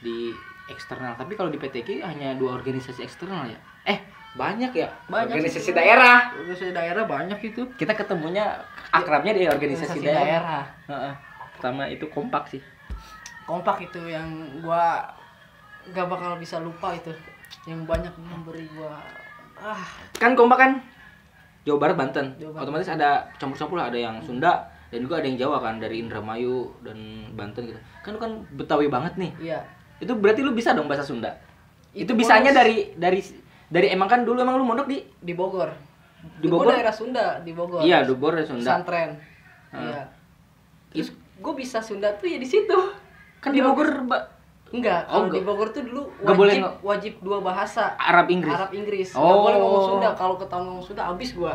di eksternal. Tapi kalau di PTK hanya 2 organisasi eksternal ya. Banyak ya. Banyak organisasi sih. daerah. Organisasi daerah banyak itu. Kita ketemunya akrabnya di organisasi daerah. Heeh. Pertama itu kompak sih. Kompak itu yang gua gak bakal bisa lupa itu. Yang banyak memberi gua Kan kompak kan Jawa Barat, Banten. Jawa Barat. Otomatis ada campur-campur lah, ada yang Sunda dan juga ada yang Jawa kan, dari Indramayu dan Banten gitu. Kan lu kan Betawi banget nih. Iya. Itu berarti lu bisa dong bahasa Sunda. Itu bonus. bisanya dari emang kan dulu emang lu mondok Di Bogor. Di Bogor? Gua daerah Sunda, di Bogor. Iya, di Bogor Sunda. Pesantren. Hmm. Iya. Terus gua bisa Sunda tuh ya di situ. Kan di Bogor Enggak, Oh, kalau di Bogor tuh dulu nggak boleh wajib 2 bahasa. Arab Inggris. Arab Inggris. Nggak Oh. boleh ngomong Sunda. Kalau ketahuan ngomong Sunda abis gua.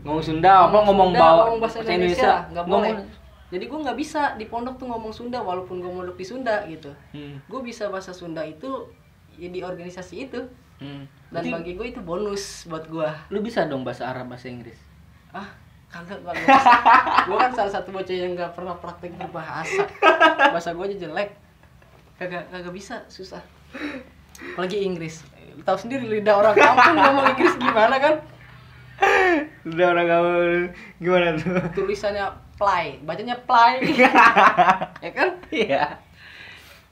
Ngomong Sunda apa ngomong Sunda, bawa ngomong bahasa Indonesia nggak boleh. Jadi gue nggak bisa di pondok tuh ngomong Sunda walaupun gue mondok di Sunda gitu. Gue bisa bahasa Sunda itu ya di organisasi itu. Dan Berarti bagi gue itu bonus buat gue. lu bisa dong bahasa Arab, bahasa Inggris. Kagak bisa. Gue kan salah satu bocah yang nggak pernah praktek berbahasa. Bahasa gue aja jelek. Kagak bisa, susah. Apalagi Inggris. Tahu sendiri lidah orang kampung ngomong Inggris gimana kan? Udah orang kamu gimana tuh? Tulisannya play, bacanya play. Ya kan? Iya.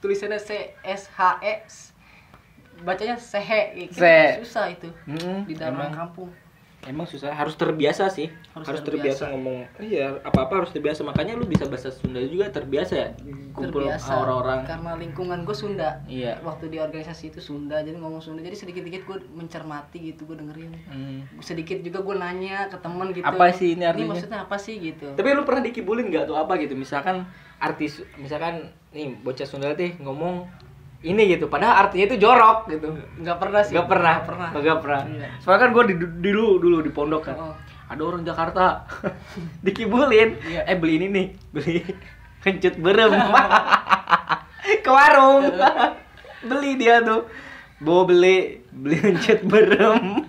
Tulisannya CSHE, bacanya sehe. Se. Susah itu di dalam kampung. Emang susah, harus terbiasa sih. Harus terbiasa ngomong. Iya, apa-apa harus terbiasa. Makanya lu bisa bahasa Sunda juga terbiasa ya. Kumpul Terbiasa orang-orang. karena lingkungan gue Sunda. Iya. Waktu di organisasi itu Sunda, jadi ngomong Sunda. Jadi sedikit-sedikit gue mencermati gitu, gue dengerin. Sedikit juga gue nanya ke teman gitu. Apa sih ini artinya? Ini maksudnya apa sih gitu. Tapi lu pernah dikibulin nggak tuh apa gitu? Misalkan nih bocah Sunda teh ngomong ini gitu, padahal artinya itu jorok gitu. Nggak pernah sih. Nggak pernah. Iya. Soalnya kan gue dulu di pondok kan. Ada orang Jakarta dikibulin. Iya. Beli ini nih, beli kencut berem. Ke warung. Beli dia tuh. Beli kencut berem.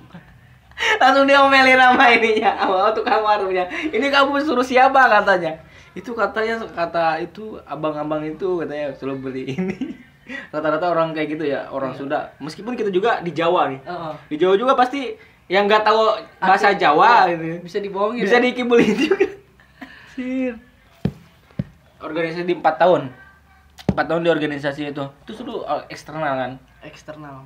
Langsung dia ngomelin sama ininya, sama tukang warungnya. Ini kamu suruh siapa katanya? Itu katanya itu abang-abang itu katanya suruh beli ini. Rata-rata orang kayak gitu ya, orang Sunda. Meskipun kita juga di Jawa nih. Di Jawa juga pasti yang nggak tahu bahasa Jawa gitu. Bisa dibohongin. Bisa dikibulin juga. Sir. Organisasi di 4 tahun. 4 tahun di organisasi itu. Itu dulu eksternal kan? Eksternal.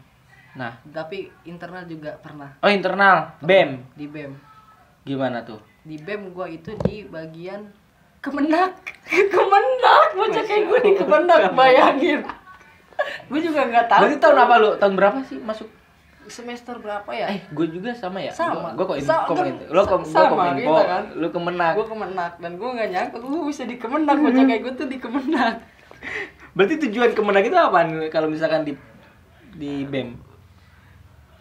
Nah, Tapi internal juga pernah. oh internal, BEM. Di BEM. Gimana tuh? Di BEM gua itu di bagian Kemenak. Kemenak, bocah kayak gue di Kemenak, bayangin. Gue juga nggak tahu. Berarti tahun apa lu? Tahun berapa sih masuk? Semester berapa ya? Gue juga sama ya. Sama. Gue kok Sama, itu. Lo sama info. kita kan. Lu Kemenak. Gue Kemenak dan gue nggak nyangka gue bisa di Kemenak, bocah kayak gue tuh di Kemenak. Berarti tujuan Kemenak itu apaan kalau misalkan di BEM?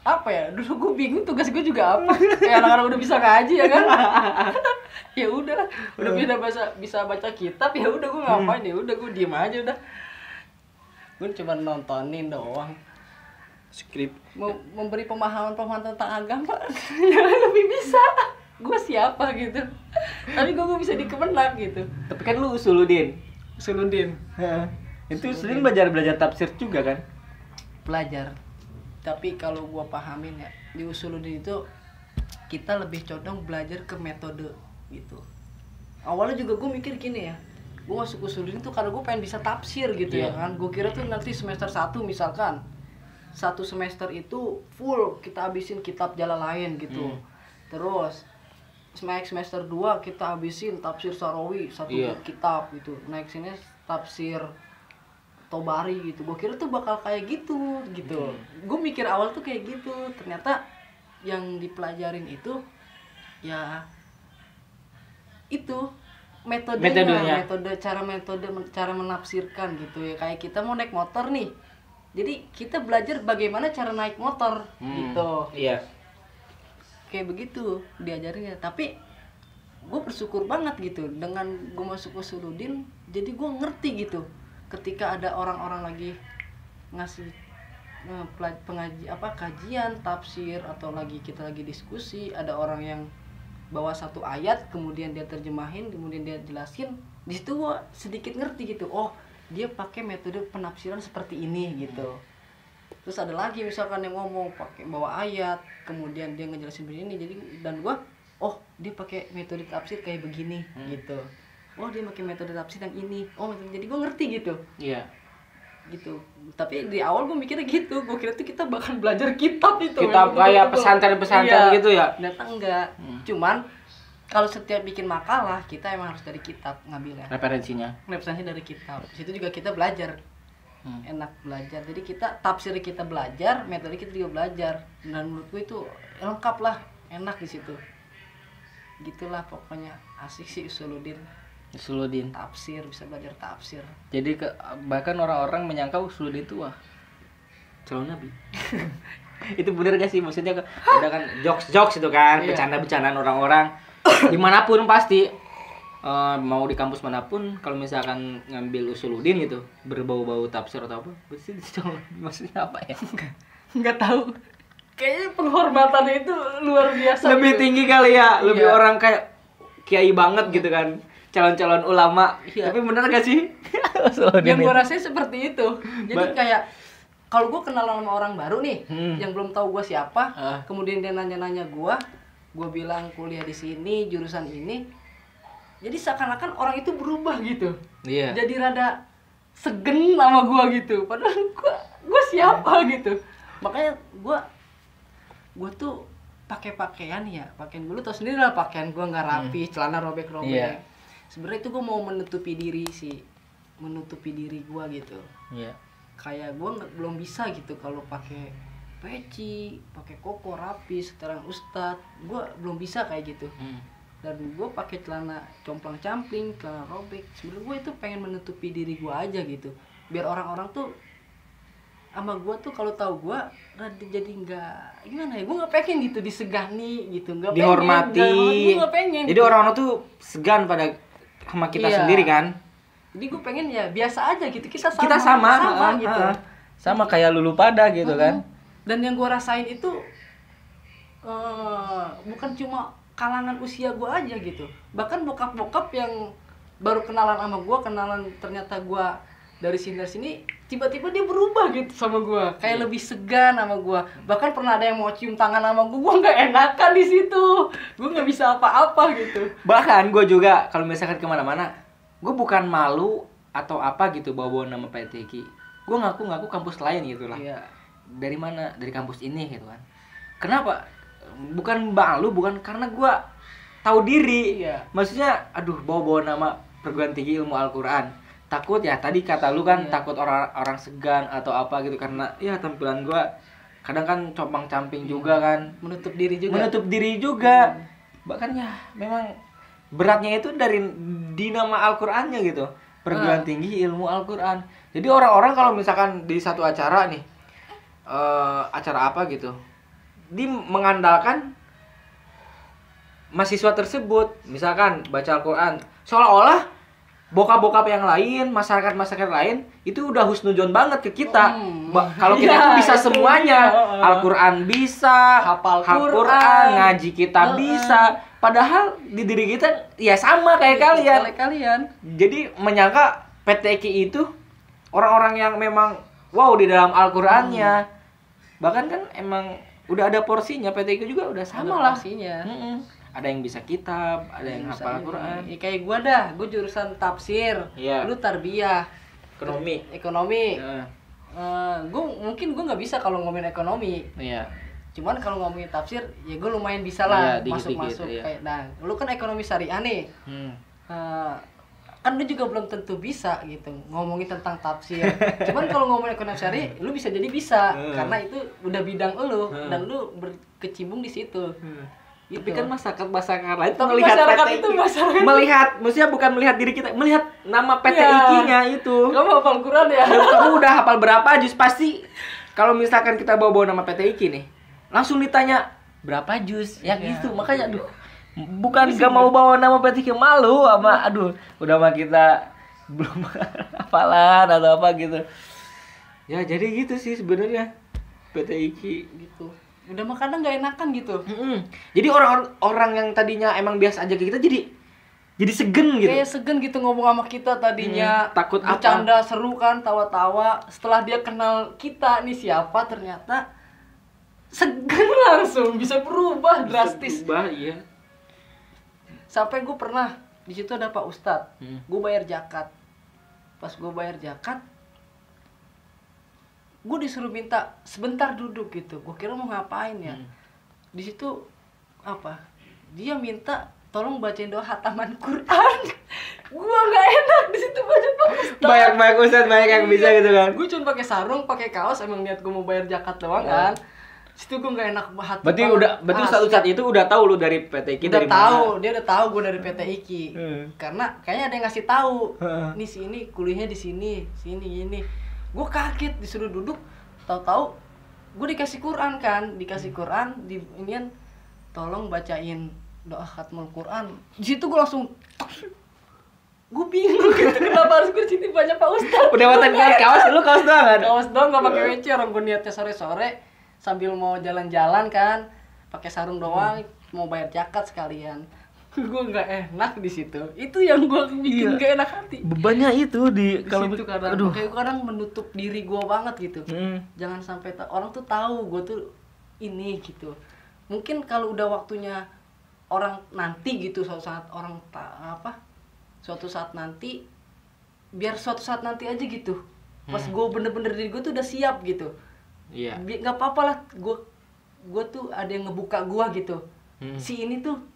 Apa ya? Dulu gue bingung tugas gue juga apa. Kayak anak-anak udah bisa ngaji ya kan. Ya udah, udah bisa baca kitab, ya udah gue ngapain, ya udah gue diem aja udah. Gue cuma nontonin doang. Skrip. Memberi pemahaman tentang agama yang lebih bisa. Gue siapa gitu. Tapi gue bisa di Kemenak gitu. Tapi kan lu Usuludin. Suludin. Itu Usuludin belajar tafsir juga kan? Belajar. Tapi kalau gue pahamin ya, di Usuludin itu kita lebih condong belajar ke metode gitu. Awalnya juga gue mikir gini ya, gue masuk Usuludin tuh karena gue pengen bisa tafsir gitu ya kan. Gue kira tuh nanti semester 1 misalkan, 1 semester itu full kita habisin kitab Jalalain gitu. Terus naik semester 2 kita habisin tafsir Sarawi 1 kitab gitu. Naik sini tafsir Tobari gitu. Gue kira tuh bakal kayak gitu. Gue mikir awal tuh kayak gitu. Ternyata yang dipelajarin itu ya itu Metodenya. cara menafsirkan gitu ya. Kayak kita mau naik motor nih, jadi kita belajar bagaimana cara naik motor gitu. Iya. Kayak begitu diajarinnya. Tapi gue bersyukur banget gitu dengan gue masuk Usuluddin, jadi gue ngerti gitu ketika ada orang-orang lagi ngasih kajian tafsir, atau kita lagi diskusi, ada orang yang bawa satu ayat kemudian dia terjemahin, kemudian dia jelasin, di situ gue sedikit ngerti gitu. Oh, dia pakai metode penafsiran seperti ini gitu. Terus ada lagi misalkan yang ngomong pakai bawa ayat kemudian dia ngejelasin begini, jadi dan gue, oh dia pakai metode tafsir kayak begini gitu. Oh dia pakai metode tafsir yang ini. Oh jadi gue ngerti gitu. Iya. Gitu. Tapi di awal gue mikirnya gitu, gue kira tuh kita bakal belajar kitab itu. Kitab kayak pesantren-pesantren gitu ya. Ternyata enggak. Cuman kalau setiap bikin makalah kita emang harus dari kitab ngambilnya. Referensinya Dari kitab. Di situ juga kita belajar. Enak belajar. Jadi kita tafsir kita belajar, metode kita juga belajar. Dan menurutku itu lengkap lah, enak di situ. Gitulah pokoknya, asik sih Usuluddin. Tafsir, bisa belajar tafsir. Jadi bahkan orang-orang menyangka Usuluddin itu calon nabi. Itu bener gak sih? Maksudnya ada kan jokes itu kan, bercanda-bercandaan orang-orang dimanapun pasti, mau di kampus manapun, kalau misalkan ngambil Usuluddin gitu berbau-bau tafsir atau apa, pasti calon nabi. Maksudnya apa ya? Nggak tahu. Kayaknya penghormatannya itu luar biasa. Lebih gitu. Tinggi kali ya, lebih orang kayak kiai banget gitu kan. Calon-calon ulama. Tapi bener gak sih? Yang gue rasain seperti itu. Jadi kayak kalau gue kenalan sama orang baru nih, yang belum tahu gue siapa, kemudian dia nanya-nanya gue bilang kuliah di sini, jurusan ini. Jadi seakan-akan orang itu berubah gitu. Iya. Jadi rada segen sama gue gitu. Padahal gue siapa gitu. Makanya gue tuh pakai pakaian gue, lu tau sendiri lah pakaian gue nggak rapi, celana robek-robek. Iya. Sebenarnya itu gue mau menutupi diri gue gitu. Iya. Kayak gue belum bisa gitu kalau pakai peci, pakai koko rapi, setelan ustad, gue belum bisa kayak gitu. Dan gue pakai celana complang-campling, celana robek. Sebenarnya gue itu pengen menutupi diri gue aja gitu, biar orang-orang tuh sama gue tuh kalau tahu gue jadi nggak gimana ya, gue nggak pengen gitu disegani gitu, nggak dihormati. Gue nggak pengen. Jadi orang-orang tuh segan pada sama kita sendiri kan. Jadi gue pengen ya biasa aja gitu, kita sama gitu. Sama kayak lulu pada gitu kan. Dan yang gue rasain itu bukan cuma kalangan usia gue aja gitu, bahkan bokap-bokap yang baru kenalan sama gue, ternyata gue dari sini tiba-tiba dia berubah gitu sama gue, kayak lebih segan sama gue. Bahkan pernah ada yang mau cium tangan sama gue nggak enakan di situ, gue nggak bisa apa-apa gitu. Bahkan gue juga kalau misalkan kemana-mana, gue bukan malu atau apa gitu bawa nama PTQ, gue ngaku kampus lain gitu lah. Iya. Dari mana? Dari kampus ini gitu kan. Kenapa? Bukan malu, bukan karena gue tahu diri. Iya. Maksudnya, aduh bawa nama perguruan tinggi ilmu Al-Quran. Takut ya, tadi kata lu kan, takut orang segan atau apa gitu, karena ya tampilan gua kadang kan compang-camping juga kan, menutup diri juga. Bahkan ya memang beratnya itu di nama Al-Qur'annya gitu, perguruan tinggi ilmu Al-Qur'an. Jadi orang-orang kalau misalkan di satu acara nih, acara apa gitu, dia mengandalkan mahasiswa tersebut, misalkan baca Al-Qur'an, seolah-olah bokap-bokap yang lain, masyarakat lain itu udah husnudzon banget ke kita. Kalau kita tuh bisa semuanya, Al-Qur'an bisa, hafal Quran, ngaji kita bisa. Padahal di diri kita ya sama kayak kalian. Jadi menyangka PTQ itu orang-orang yang memang wow di dalam Al-Qur'annya. Bahkan kan emang udah ada porsinya, PTQ juga udah sama lah. Porsinya. Ada yang bisa kitab, ada yang hafal Al-Quran. Ya, kayak gue gue jurusan tafsir, lu tarbiyah, ekonomi. Mungkin gue nggak bisa kalau ngomongin ekonomi. Iya. Cuman kalau ngomongin tafsir, ya gue lumayan bisa lah, masuk-masuk. Iya. Kayak, nah, lu kan ekonomi syariah nih. Kan lu juga belum tentu bisa gitu ngomongin tentang tafsir. Cuman kalau ngomongin ekonomi syariah, lu bisa jadi bisa, karena itu udah bidang lu dan lu berkecimpung di situ. Tapi kan masyarakat lain Tapi melihat masyarakat PT itu IKI. masyarakat. Melihat, maksudnya bukan melihat diri kita, melihat nama PT Iya. IKI-nya itu. Kamu hafal Quran ya? Dan kamu udah hafal berapa juz? Pasti kalau misalkan kita bawa nama PT IKI nih, langsung ditanya berapa juz? Yang Iya. itu makanya aduh, bukan gak mau bawa nama PT IKI, malu sama aduh, udah mah kita belum hafalan atau apa gitu. Ya jadi gitu sih sebenarnya PT IKI. Gitu. Udah mah kadang nggak enakan gitu. Jadi orang yang tadinya emang biasa aja ke kita jadi segen gitu. Kayak segen gitu ngomong sama kita tadinya. Takut apa? bercanda seru kan, tawa-tawa. Setelah dia kenal kita nih siapa, ternyata segen langsung bisa berubah drastis. Berubah, iya. Sampai gue pernah di situ ada Pak Ustadz. Hmm. Gue bayar zakat. Pas gue bayar zakat, gue disuruh minta sebentar duduk gitu. Gue kira mau ngapain ya. Di situ apa? Dia minta tolong bacain doa hataman Quran. Gue nggak enak di situ baca Pak Ustadz. Banyak ustadz banyak yang bisa gitu kan. Gue cuma pakai sarung, pakai kaos, emang niat gue mau bayar zakat doang kan. Situ gue nggak enak banget. Berarti satu saat itu udah tahu lu dari PT IKI Udah dari tahu, mana? dia udah tahu gue dari PT IKI. Karena kayaknya ada yang ngasih tahu. Heeh. Nih sini kuliahnya di sini, ini. Gue kaget disuruh duduk, tahu-tahu gue dikasih Quran kan, Quran di inian tolong bacain doa khatmul Quran. Di situ gue langsung gue bingung gitu, kenapa harus gue sini banyak Pak Ustadz. Udah makan kaos, lu kaos doang kan? Kaos doang, gak pakai WC. Orang gue niatnya sore-sore sambil mau jalan-jalan kan, pakai sarung doang, mau bayar zakat sekalian. Gue nggak enak di situ. Itu yang gue bikin gak enak hati. Bebannya itu di Kalau itu kadang, kayak gue kadang menutup diri gue banget gitu. Jangan sampai orang tuh tahu gue tuh ini gitu. Mungkin kalau udah waktunya orang nanti gitu, suatu saat nanti, biar suatu saat nanti aja gitu. Pas gue bener-bener diri gue tuh udah siap gitu. Iya. Nggak apa-apa lah, gue tuh ada yang ngebuka gue gitu. Si ini tuh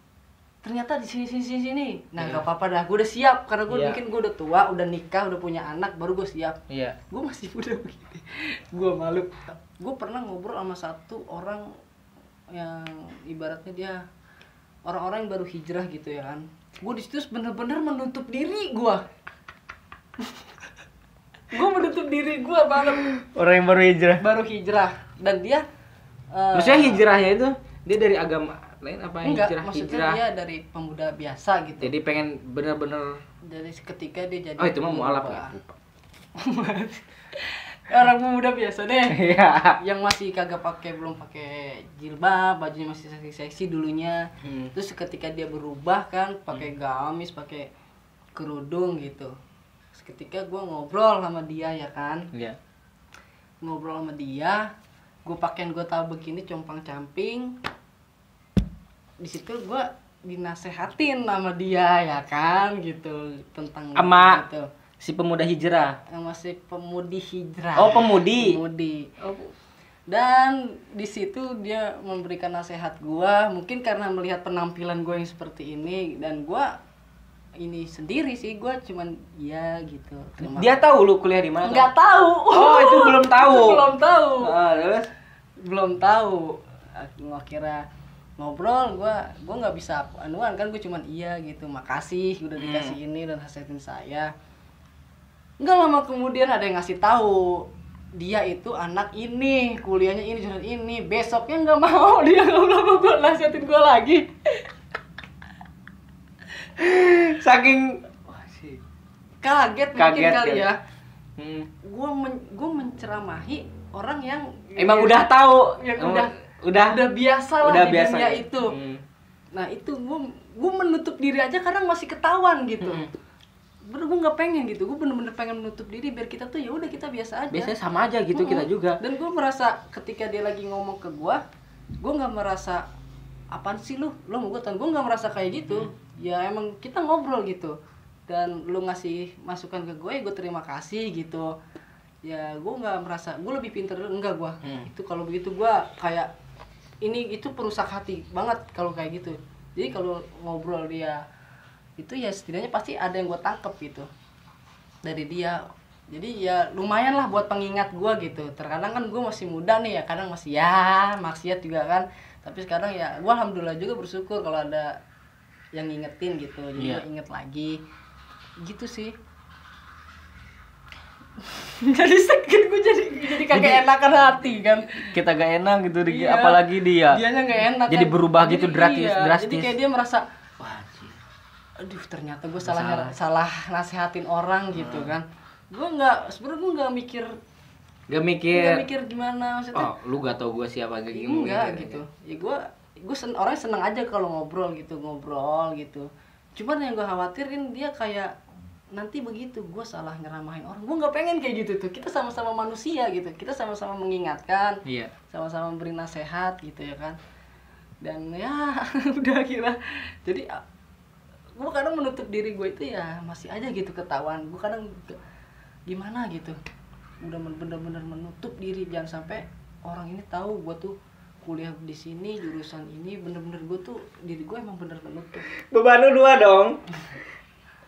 ternyata di sini. Nah nggak apa-apa dah, gue udah siap karena gue mungkin gue udah tua, udah nikah, udah punya anak, baru gue siap. Iya. Gue masih muda begini, gue malu. Gue pernah ngobrol sama satu orang yang ibaratnya dia orang-orang yang baru hijrah gitu ya kan. Gue di situ bener-bener menutup diri gue. Gue menutup diri gue banget. Orang yang baru hijrah. Dan dia Maksudnya hijrahnya itu dia dari agama lain apa yang enggak, hijrah? maksudnya dia dari pemuda biasa gitu. Jadi pengen bener-bener. Dari ketika dia jadi Oh itu mah mualaf ya. Orang pemuda biasa deh. Iya. Yang masih kagak belum pakai jilbab, bajunya masih seksi-seksi dulunya. Terus ketika dia berubah kan, pakai gamis, pakai kerudung gitu. Terus ketika gue ngobrol sama dia ya kan. Iya. Ngobrol sama dia, gue pakaian gue tahu begini compang-camping. Di situ gue dinasehatin sama dia ya kan gitu tentang Ama gitu. Si pemuda hijrah. Masih pemudi hijrah. Oh, pemudi. Oh. Dan di situ dia memberikan nasihat gua, mungkin karena melihat penampilan gue yang seperti ini, dan gua ini sendiri sih, gua cuman ya gitu. Dia tahu lu kuliah di mana? Nggak tahu. Oh, itu belum tahu. Belum tahu. Terus? Belum tahu. Gua kira ngobrol, gua nggak bisa anuan kan, gue cuman iya gitu, makasih udah dikasih ini dan nasihatin saya. Nggak lama kemudian ada yang ngasih tahu dia itu anak ini, kuliahnya ini, jurusan ini. Besoknya nggak mau, dia nggak mau gue nasihatin gue lagi. Saking Kaget mungkin kali ya. ya. Gue menceramahi orang yang Emang udah tahu, yang udah biasa lah udah di biasa dunia ya? itu. Nah itu gue menutup diri aja kadang masih ketahuan gitu. Bener gue nggak pengen gitu, gue bener-bener pengen menutup diri biar kita tuh ya udah kita biasa aja. Biasanya sama aja gitu kita juga. Dan gue merasa ketika dia lagi ngomong ke gue nggak merasa apaan sih lu mau gue gue nggak merasa kayak gitu. Ya emang kita ngobrol gitu, dan lu ngasih masukan ke gue, gue terima kasih gitu. Ya gue nggak merasa gue lebih pinter, enggak gue. Itu kalau begitu gue kayak itu perusak hati banget kalau kayak gitu. Jadi kalau ngobrol dia itu ya setidaknya pasti ada yang gue tangkep gitu dari dia. Jadi ya lumayan lah buat pengingat gue gitu. Terkadang kan gue masih muda nih ya, kadang masih ya maksiat juga kan. Tapi sekarang ya gue alhamdulillah juga bersyukur kalau ada yang ngingetin gitu, jadi Iya. gue inget lagi gitu sih. Jadi sakit gue, jadi kagak enakan hati kan. Kita gak enak gitu, Iya. apalagi dia. Dianya nggak enak Jadi kan. berubah gitu Jadi drastis. jadi kayak dia merasa, Wah, anjir. aduh ternyata gue salah nasehatin orang gitu kan. Gue sebenarnya gue nggak mikir Gak mikir. gimana maksudnya. Oh, lu gak tau gue siapa kayak gini. Enggak gitu. Ya gue orangnya seneng aja kalau ngobrol gitu. Cuman yang gue khawatirin dia kayak nanti begitu gue salah nyeramahin orang. Gue nggak pengen kayak gitu tuh. Kita sama-sama manusia gitu. Kita sama-sama mengingatkan, Iya. sama-sama memberi nasihat gitu ya kan. Dan ya udah kira. Jadi gue kadang menutup diri gue itu ya masih aja gitu ketahuan. Gue kadang gimana gitu. Udah bener-bener menutup diri, jangan sampai orang ini tahu gue tuh kuliah di sini jurusan ini. Bener-bener gue tuh diri gue emang bener menutup. Beban lu 2 dong.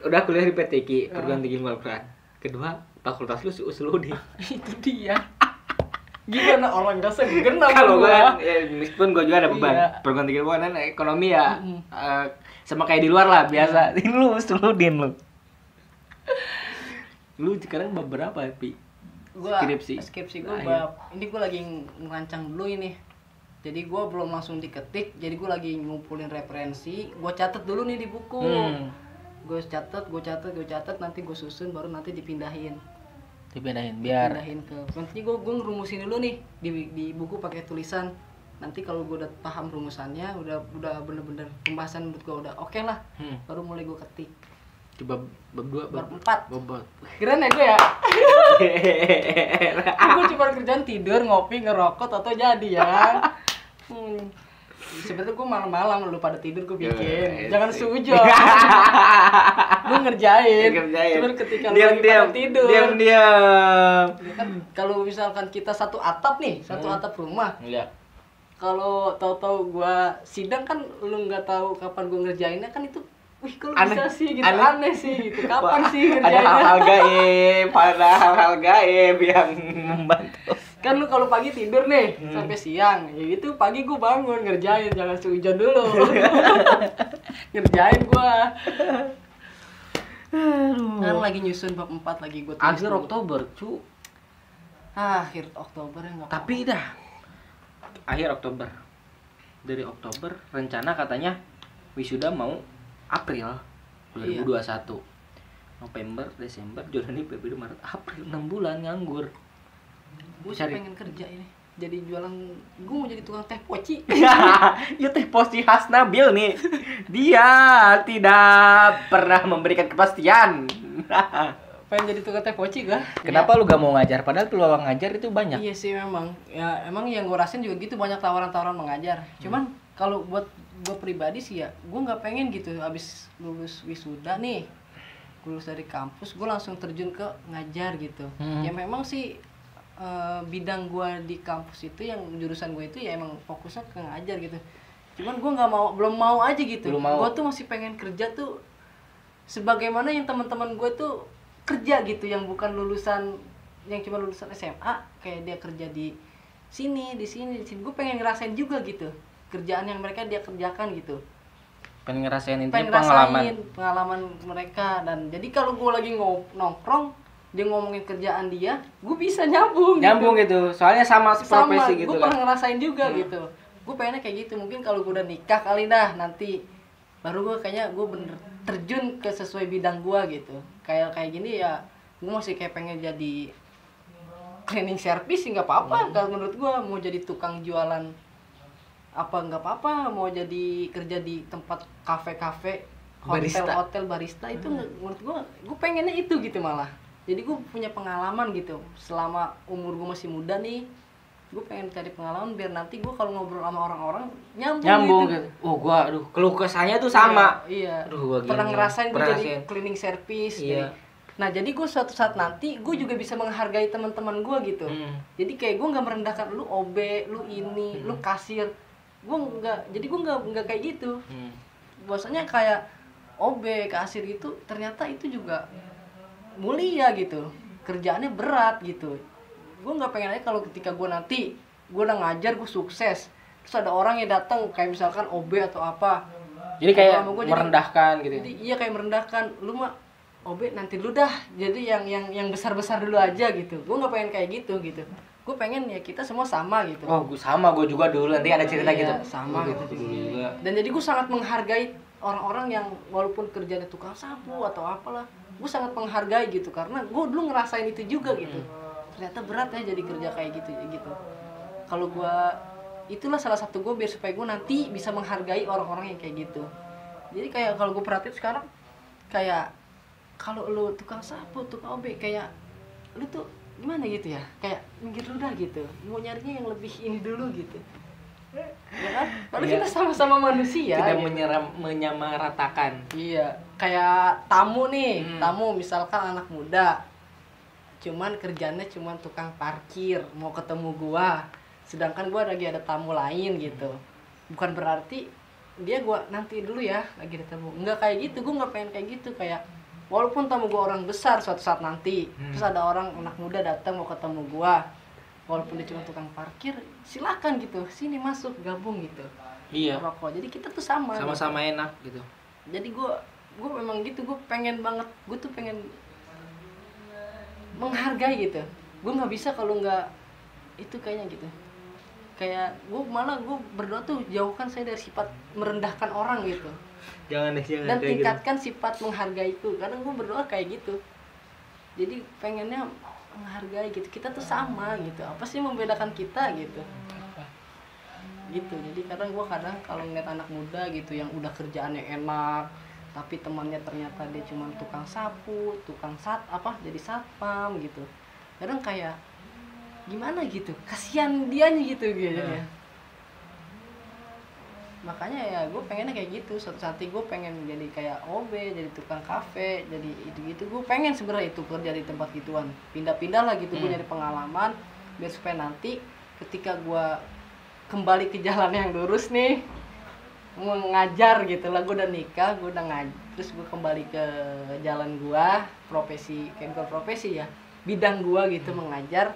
Udah kuliah di PTQ, perguruan tinggi Al-Quran. Kedua, fakultas lu Usuludin. Itu dia. Gimana orang gak segan sama Kalau gua. gua ya, meskipun gua juga ada beban. Iya. Perguruan tinggi Al-Quran ekonomi ya. Sama kayak di luar lah biasa. Iya. Lu Usuludin lu. Lu sekarang bab berapa, Pi? Gua Skripsi. gue Akhir. ini gue lagi ngerancang dulu ini. Jadi gue belum langsung diketik, jadi gue lagi ngumpulin referensi. Gue catat dulu nih di buku. Gue catat, nanti gue susun, baru nanti dipindahin biar ke nanti gue ngerumusin dulu nih di buku pakai tulisan. Nanti kalau gue udah paham rumusannya, udah bener-bener pembahasan menurut gue udah oke lah, baru mulai gue ketik. coba bab 2, Bab 4. bab. Keren ya gue ya. Gue cuma kerjaan tidur, ngopi, ngerokok, atau jadi ya. Sebenarnya gue malam-malam lu pada tidur gue bikin. Jangan sujon. Lu ngerjain. Cuman ketika lu lagi pada tidur. Diam. Ya kan kalau misalkan kita satu atap nih, atap rumah. Iya. Kalau tahu-tahu gua sidang kan lu nggak tahu kapan gua ngerjainnya kan itu. Wih, kalau Aneh. bisa sih gitu, Aneh. aneh sih gitu. Kapan sih Ada ngerjainnya? hal-hal gaib yang membantu. Kan lu kalau pagi tidur nih sampai siang, ya gitu pagi gua bangun ngerjain, jangan sehujan dulu. Ngerjain gua. Kan lagi nyusun bab 4 lagi gua tulis. Akhir dulu. Oktober, cu. Akhir Oktober ya nggak apa-apa. Tapi dah akhir Oktober. Dari Oktober rencana katanya wisuda mau April 2021. November, Desember, Januari, Februari, Maret, April, 6 bulan nganggur. Gue Cari. pengen kerja ini. Jadi jualan, gue mau jadi tukang teh poci. Ya teh poci khas Nabil nih. Dia tidak pernah memberikan kepastian. Pengen jadi tukang teh poci gue. Kenapa lu gak mau ngajar? Padahal peluang ngajar itu banyak. Iya sih memang. Ya emang yang gue rasain juga gitu, banyak tawaran-tawaran mengajar. Cuman kalau buat gue pribadi sih ya, gue nggak pengen gitu abis lulus wisuda nih, lulus dari kampus, gue langsung terjun ke ngajar gitu. Ya memang sih bidang gue di kampus itu, yang jurusan gue itu ya emang fokusnya ke ngajar gitu. Cuman gue belum mau aja gitu. Gue tuh masih pengen kerja tuh sebagaimana yang teman-teman gue tuh kerja gitu, yang bukan lulusan, yang cuma lulusan SMA kayak dia kerja di sini. Gue pengen ngerasain juga gitu kerjaan yang mereka dia kerjakan gitu. Pengen ngerasain intinya pengalaman mereka. Dan jadi kalau gue lagi nongkrong, dia ngomongin kerjaan dia, gue bisa nyambung gitu. Soalnya sama profesi gitu gue pernah ngerasain juga gitu. Gue pengennya kayak gitu. Mungkin kalau gue udah nikah kali dah nanti, baru gue kayaknya gue bener terjun ke sesuai bidang gue gitu. Kayak gini ya, gue masih kayak pengen jadi cleaning service sih nggak apa-apa. Kalau menurut gue mau jadi tukang jualan apa nggak apa-apa, mau jadi kerja di tempat kafe-kafe, hotel barista itu menurut gue pengennya itu gitu malah. Jadi gue punya pengalaman gitu selama umur gue masih muda nih. Gue pengen cari pengalaman biar nanti gue kalau ngobrol sama orang-orang nyambung gitu. Oh gua keluh kesahnya tuh sama. Iya. Aduh, pernah ngerasain gue jadi cleaning service. Iya. Nah jadi gue suatu saat nanti gue juga bisa menghargai teman-teman gue gitu. Jadi kayak gue nggak merendahkan lu OB, lu ini, lu kasir. Gue nggak, jadi gue nggak kayak gitu. Bahwasanya kayak OB, kasir gitu, ternyata itu juga mulia gitu, kerjaannya berat gitu. Gue nggak pengen aja kalau ketika gue nanti gue udah ngajar, gue sukses, terus ada orang yang datang kayak misalkan OB atau apa, Jadi kayak sama gua merendahkan gitu. jadi iya kayak merendahkan, lu mah OB nanti lu dah, jadi yang besar dulu aja gitu. Gue nggak pengen kayak gitu. Gue pengen ya kita semua sama gitu. Oh, gue juga dulu nanti ada cerita Iya, gitu. sama gitu. Dulu juga. Dan jadi gue sangat menghargai orang-orang yang walaupun kerjanya tukang sapu atau apalah, gue sangat menghargai gitu karena gue dulu ngerasain itu juga gitu. Ternyata berat ya jadi kerja kayak gitu. Kalau gue itulah salah satu gue biar supaya gue nanti bisa menghargai orang-orang yang kayak gitu. Jadi kayak kalau gue perhatiin sekarang kayak kalau lu tukang sapu, tukang OB kayak lu tuh gimana gitu ya, kayak minggir dulu dah gitu, mau nyarinya yang lebih ini dulu gitu, ya kan? Padahal Iya. kita sama-sama manusia. Tidak gitu. menyamaratakan. Iya, kayak tamu nih, tamu misalkan anak muda, cuman kerjanya cuman tukang parkir, mau ketemu gua, sedangkan gua lagi ada tamu lain gitu, bukan berarti gua nanti dulu ya lagi ada tamu, nggak kayak gitu, gua nggak pengen kayak gitu, kayak walaupun tamu gua orang besar suatu saat nanti, terus ada orang anak muda datang mau ketemu gua, walaupun dia cuma tukang parkir, silakan gitu, sini masuk gabung gitu, Iya. rokok, jadi kita tuh sama. Sama-sama enak gitu. Jadi gue memang gitu, gue pengen banget, gue tuh pengen menghargai gitu. Gue nggak bisa kalau nggak itu kayaknya gitu, kayak gue berdoa tuh jauhkan saya dari sifat merendahkan orang gitu, Jangan dan kayak gitu. tingkatkan sifat menghargai itu. Kadang gue berdoa kayak gitu, jadi pengennya menghargai gitu, kita tuh sama gitu, apa sih membedakan kita gitu. Jadi kadang kalau ngeliat anak muda gitu yang udah kerjaannya enak tapi temannya ternyata dia cuma tukang sapu, jadi satpam gitu, kadang kayak gimana gitu, kasihan dianya gitu ya. Makanya ya gue pengennya kayak gitu, suatu saat gue pengen jadi kayak OB, jadi tukang kafe, jadi itu gue pengen sebenarnya itu kerja di tempat gituan, pindah-pindah lah gitu. Gue nyari pengalaman biar supaya nanti ketika gue kembali ke jalan yang lurus nih, mau ngajar gitu lah, gue udah nikah, gue udah ngajar, terus gue kembali ke jalan gue, profesi kayak bukan profesi ya, bidang gue gitu, mengajar.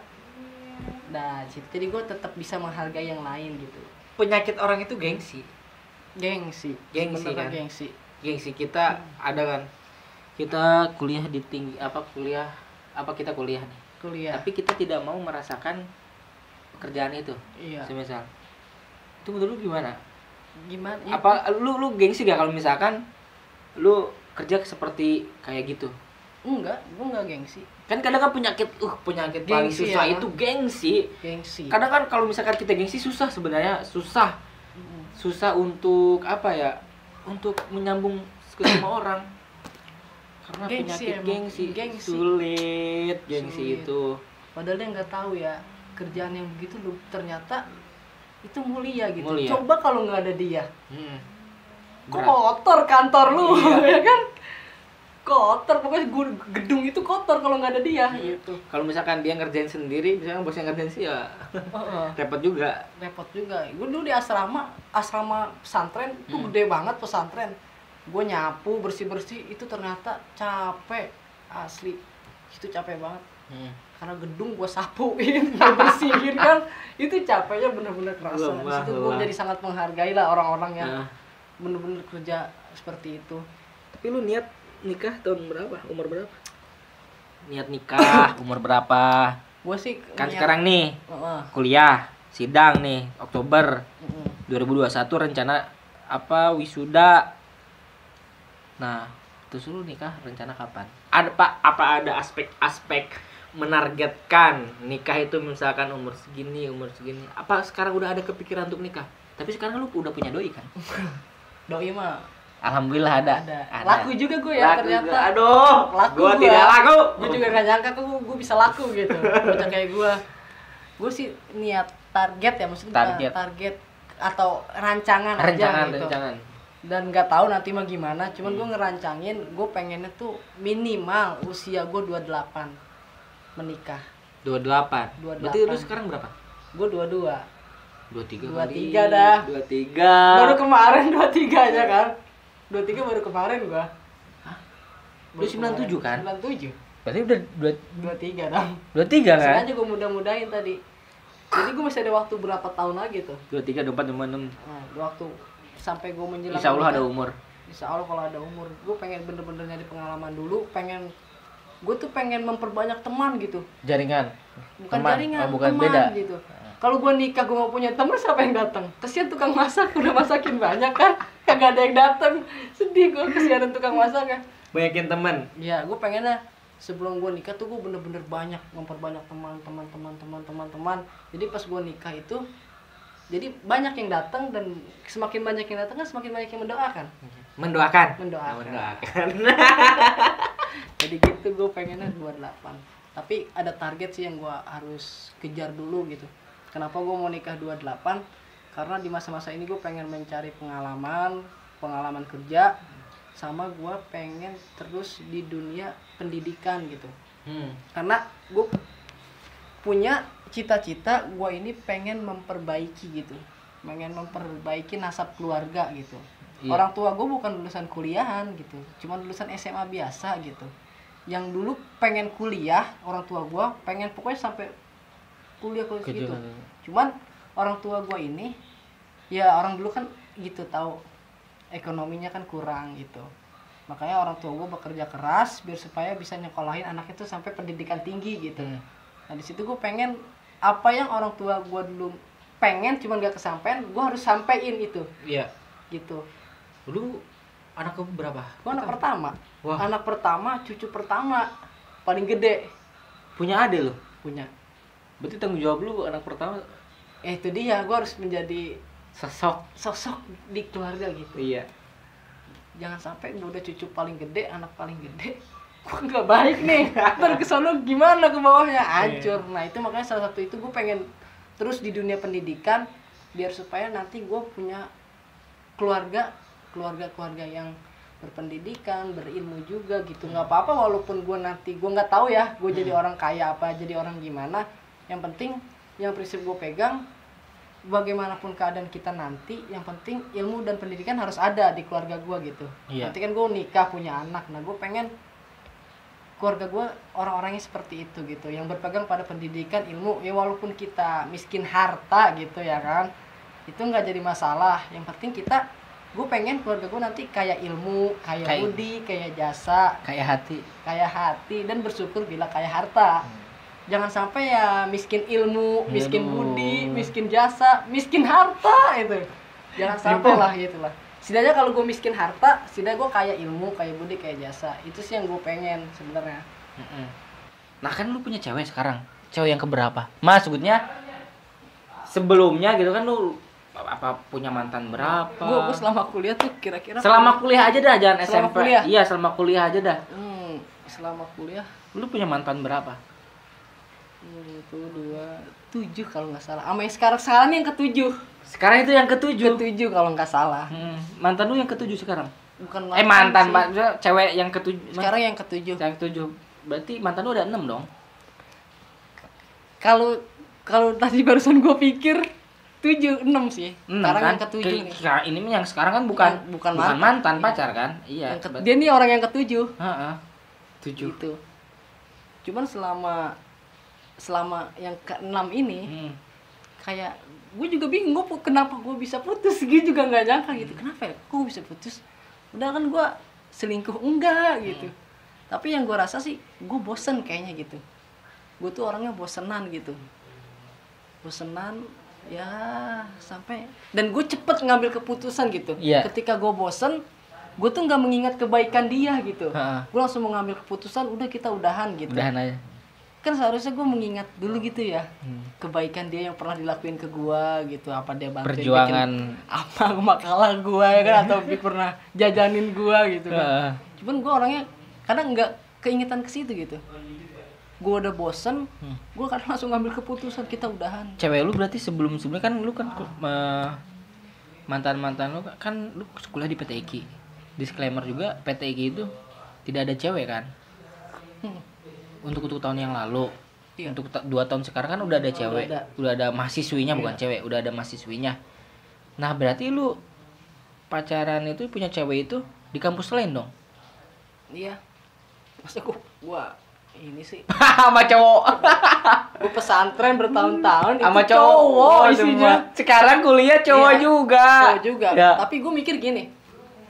Nah jadi gue tetap bisa menghargai yang lain gitu. Penyakit orang itu gengsi. Gengsi Gengsi kan? Gengsi. Gengsi kita ada kan. Kita kuliah di kita kuliah nih. Kuliah. Tapi kita tidak mau merasakan pekerjaan itu. Iya. Semisal. Itu menurut lu gimana? Gimana? Apa lu gengsi gak kalau misalkan lu kerja seperti kayak gitu? Enggak, gue enggak gengsi. Kan kadang kan penyakit paling Gengsi susah ya. itu gengsi. Gengsi. Kadang kan kalau misalkan kita gengsi susah sebenarnya, susah untuk apa ya, untuk menyambung ke semua orang karena Gengsi penyakit emang. gengsi sulit itu. Padahal dia nggak tahu ya kerjaan yang begitu lu ternyata itu mulia gitu. Mulia. Coba kalau nggak ada dia, Berat. kotor kantor lu, ya kan? Kotor, pokoknya gedung itu kotor kalau nggak ada dia gitu. Kalau misalkan dia ngerjain sendiri, misalkan bosnya ngerjain sih ya repot juga. Repot juga. Gue dulu di asrama pesantren itu gede banget pesantren. Gue nyapu bersih itu ternyata capek asli, itu capek banget. Karena gedung gue sapuin, gue bersihin kan, itu capeknya bener-bener kerasa. Di situ gue jadi sangat menghargai lah orang-orang yang bener-bener kerja seperti itu. Tapi lu niat nikah tahun berapa? Umur berapa? Niat nikah umur berapa? Gue sih Kan sekarang nih kuliah, sidang nih Oktober 2021 rencana apa wisuda. Nah, terus lu nikah rencana kapan? Apa ada aspek-aspek menargetkan nikah itu misalkan umur segini? Apa sekarang udah ada kepikiran untuk nikah? Tapi sekarang lu udah punya doi kan? Doi mah Alhamdulillah ada. laku juga gue ya Laku ternyata. juga. Aduh, laku gua tidak laku. Gue juga gak nyangka gue bisa laku gitu. Bocah kayak gue sih niat target ya, maksudnya target atau rancangan aja gitu. Dan nggak tahu nanti mah gimana, cuman gue ngerancangin, gue pengennya tuh minimal usia gue 28 menikah. 28. Berarti lu sekarang berapa? Gue 22. 23 dah. 23. Baru kemarin 23 aja kan. 23 baru kemarin gua. Hah? Lu 97 kan? 97. Berarti udah 23 dong. 23 kan? Sengaja gua mudah-mudahin tadi. Jadi gue masih ada waktu berapa tahun lagi tuh? 23, 24, 26. Nah, waktu sampai gue menjelang Insya Allah ada menikah. umur. Insya Allah kalau ada umur, gue pengen bener-bener nyari pengalaman dulu, gue tuh pengen memperbanyak teman gitu, Jaringan. bukan Teman. jaringan, Oh, bukan, teman beda. gitu. Kalau gue nikah gue gak punya teman, siapa yang datang? Kesian tukang masak, udah masakin banyak kan, kagak ada yang datang, sedih gue, kesianan tukang masak kan. Banyakin teman. Ya, gue pengennya sebelum gue nikah tuh gue bener-bener banyak memperbanyak teman. Jadi pas gue nikah itu, jadi banyak yang datang dan semakin banyak yang datang kan semakin banyak yang mendoakan. Mendoakan. Mendoakan. Jadi gitu gue pengennya 28. Tapi ada target sih yang gue harus kejar dulu gitu. Kenapa gue mau nikah 28? Karena di masa-masa ini gue pengen mencari pengalaman kerja, sama gue pengen terus di dunia pendidikan gitu. Karena gue punya cita-cita gue ini pengen memperbaiki gitu, pengen memperbaiki nasab keluarga gitu. Iya. Orang tua gue bukan lulusan kuliahan gitu, cuma lulusan SMA biasa gitu. Yang dulu pengen kuliah, orang tua gue pengen pokoknya sampai kuliah gitu. Cuman orang tua gue ini, ya orang dulu kan gitu, tahu ekonominya kan kurang gitu. Makanya orang tua gue bekerja keras biar supaya bisa nyekolahin anak itu sampai pendidikan tinggi gitu. Nah di situ gue pengen apa yang orang tua gue dulu pengen cuman gak kesampaian, gue harus sampein itu. Iya. Gitu. Lu anak ke berapa? Gue anak pertama. Wah. Anak pertama, cucu pertama, paling gede Punya adik lu? punya. Berarti tanggung jawab lu anak pertama Itu dia, gue harus menjadi sosok. di keluarga gitu. Iya. Jangan sampai gue udah cucu paling gede, anak paling gede, gue nggak baik nih. Ntar kesana gimana ke bawahnya, hancur. Nah itu makanya salah satu itu gue pengen terus di dunia pendidikan biar supaya nanti gue punya keluarga yang berpendidikan, berilmu juga gitu. Nggak apa-apa walaupun gue nanti gue nggak tahu ya gue jadi orang kaya apa, jadi orang gimana. Yang penting yang prinsip gue pegang, bagaimanapun keadaan kita nanti, yang penting ilmu dan pendidikan harus ada di keluarga gue gitu. Iya. Nanti kan gue nikah punya anak, nah gue pengen keluarga gue orang-orangnya seperti itu gitu, yang berpegang pada pendidikan, ilmu. Ya walaupun kita miskin harta gitu ya kan, itu nggak jadi masalah. Yang penting gue pengen keluarga gue nanti kaya ilmu, kaya budi, kaya jasa, Kayak hati. dan bersyukur bila kaya harta. Jangan sampai ya miskin ilmu, miskin budi, miskin jasa, miskin harta itu. Jangan sampai lah gitu lah. Setidaknya kalau gue miskin harta, setidaknya gue kaya ilmu, kaya budi, kaya jasa. Itu sih yang gue pengen sebenarnya. Nah kan lu punya cewek sekarang. Cewek yang keberapa? Maksudnya sebelumnya gitu kan lu apa punya mantan berapa? Gue selama kuliah tuh kira-kira. Selama kuliah aja dah, jangan Selama SMP. kuliah? Iya, selama kuliah aja dah. Selama kuliah. Lu punya mantan berapa? 7 kalau nggak salah. Sama yang sekarang nih yang ketujuh. Sekarang itu yang ketujuh. Ketujuh kalau nggak salah. Mantan lu yang ketujuh sekarang? Bukan Mantan, sih. maksudnya cewek yang ketujuh. Sekarang yang ketujuh. Yang ketujuh. Berarti mantan lu ada 6 dong? Kalau tadi barusan gue pikir 7, 6 sih. 6 Sekarang kan? yang ketujuh nih. Ini yang sekarang kan bukan mantan pacar kan? Iya. Dia nih orang yang ketujuh. Heeh. 7. Gitu. Cuman selama yang ke-6 ini kayak gue juga bingung kenapa gue bisa putus. Gue juga nggak nyangka gitu. Kenapa ya? Kok bisa putus? Udah kan gue selingkuh enggak gitu. Tapi yang gue rasa sih gue bosen kayaknya gitu. Gue tuh orangnya bosenan gitu. Bosenan ya sampai, dan gue cepet ngambil keputusan gitu. Iya. Ketika gue bosen, gue tuh nggak mengingat kebaikan dia gitu. Gue langsung mau ngambil keputusan, udah kita udahan gitu. Udahan aja. Kan seharusnya gue mengingat dulu gitu ya, kebaikan dia yang pernah dilakuin ke gue gitu, apa dia bantuin Perjuangan bikin apa makalah gue ya kan, atau pernah jajanin gue gitu kan. Cuman gue orangnya kadang nggak keingetan ke situ gitu. Gue udah bosen, gue kadang langsung ngambil keputusan, kita udahan. Cewek lu berarti sebelumnya kan lu kan mantan lu kan lu sekolah di PTIK. Disclaimer juga, PTIK itu tidak ada cewek kan? Untuk tahun yang lalu. Iya. Untuk 2 tahun sekarang kan udah ada cewek. Udah ada mahasiswinya, bukan cewek, udah ada mahasiswinya. Nah, berarti lu pacaran itu punya cewek itu di kampus lain dong? Iya. Masa gua ini sih sama cowok. Gue pesantren bertahun-tahun Sama itu cowok isinya. semua. Sekarang kuliah cowok Iya, juga. cowok juga. Ya. Tapi gue mikir gini,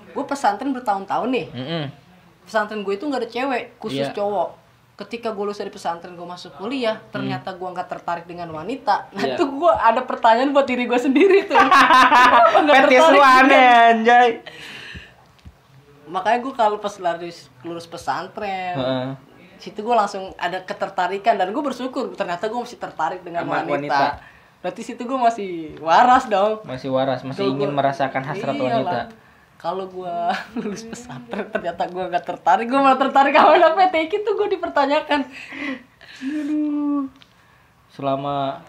gue pesantren bertahun-tahun nih. Pesantren gue itu nggak ada cewek, khusus Iya. cowok. Ketika gue lulus dari pesantren, gue masuk kuliah, ternyata gue nggak tertarik dengan wanita. Nah Iya. itu gue ada pertanyaan buat diri gue sendiri tuh. Kenapa nggak Petis tertarik lu aneh dengan- anjay. Makanya gue kalau pas lulus pesantren, situ gue langsung ada ketertarikan dan gue bersyukur ternyata gue masih tertarik dengan Sama wanita. wanita. Berarti situ gue masih waras dong. Masih waras, masih Kalau ingin gua- merasakan hasrat Iyalah. wanita. Kalau gue lulus pesantren ternyata gue gak tertarik, gue malah tertarik sama anak PTK itu gue dipertanyakan. Aduh. Selama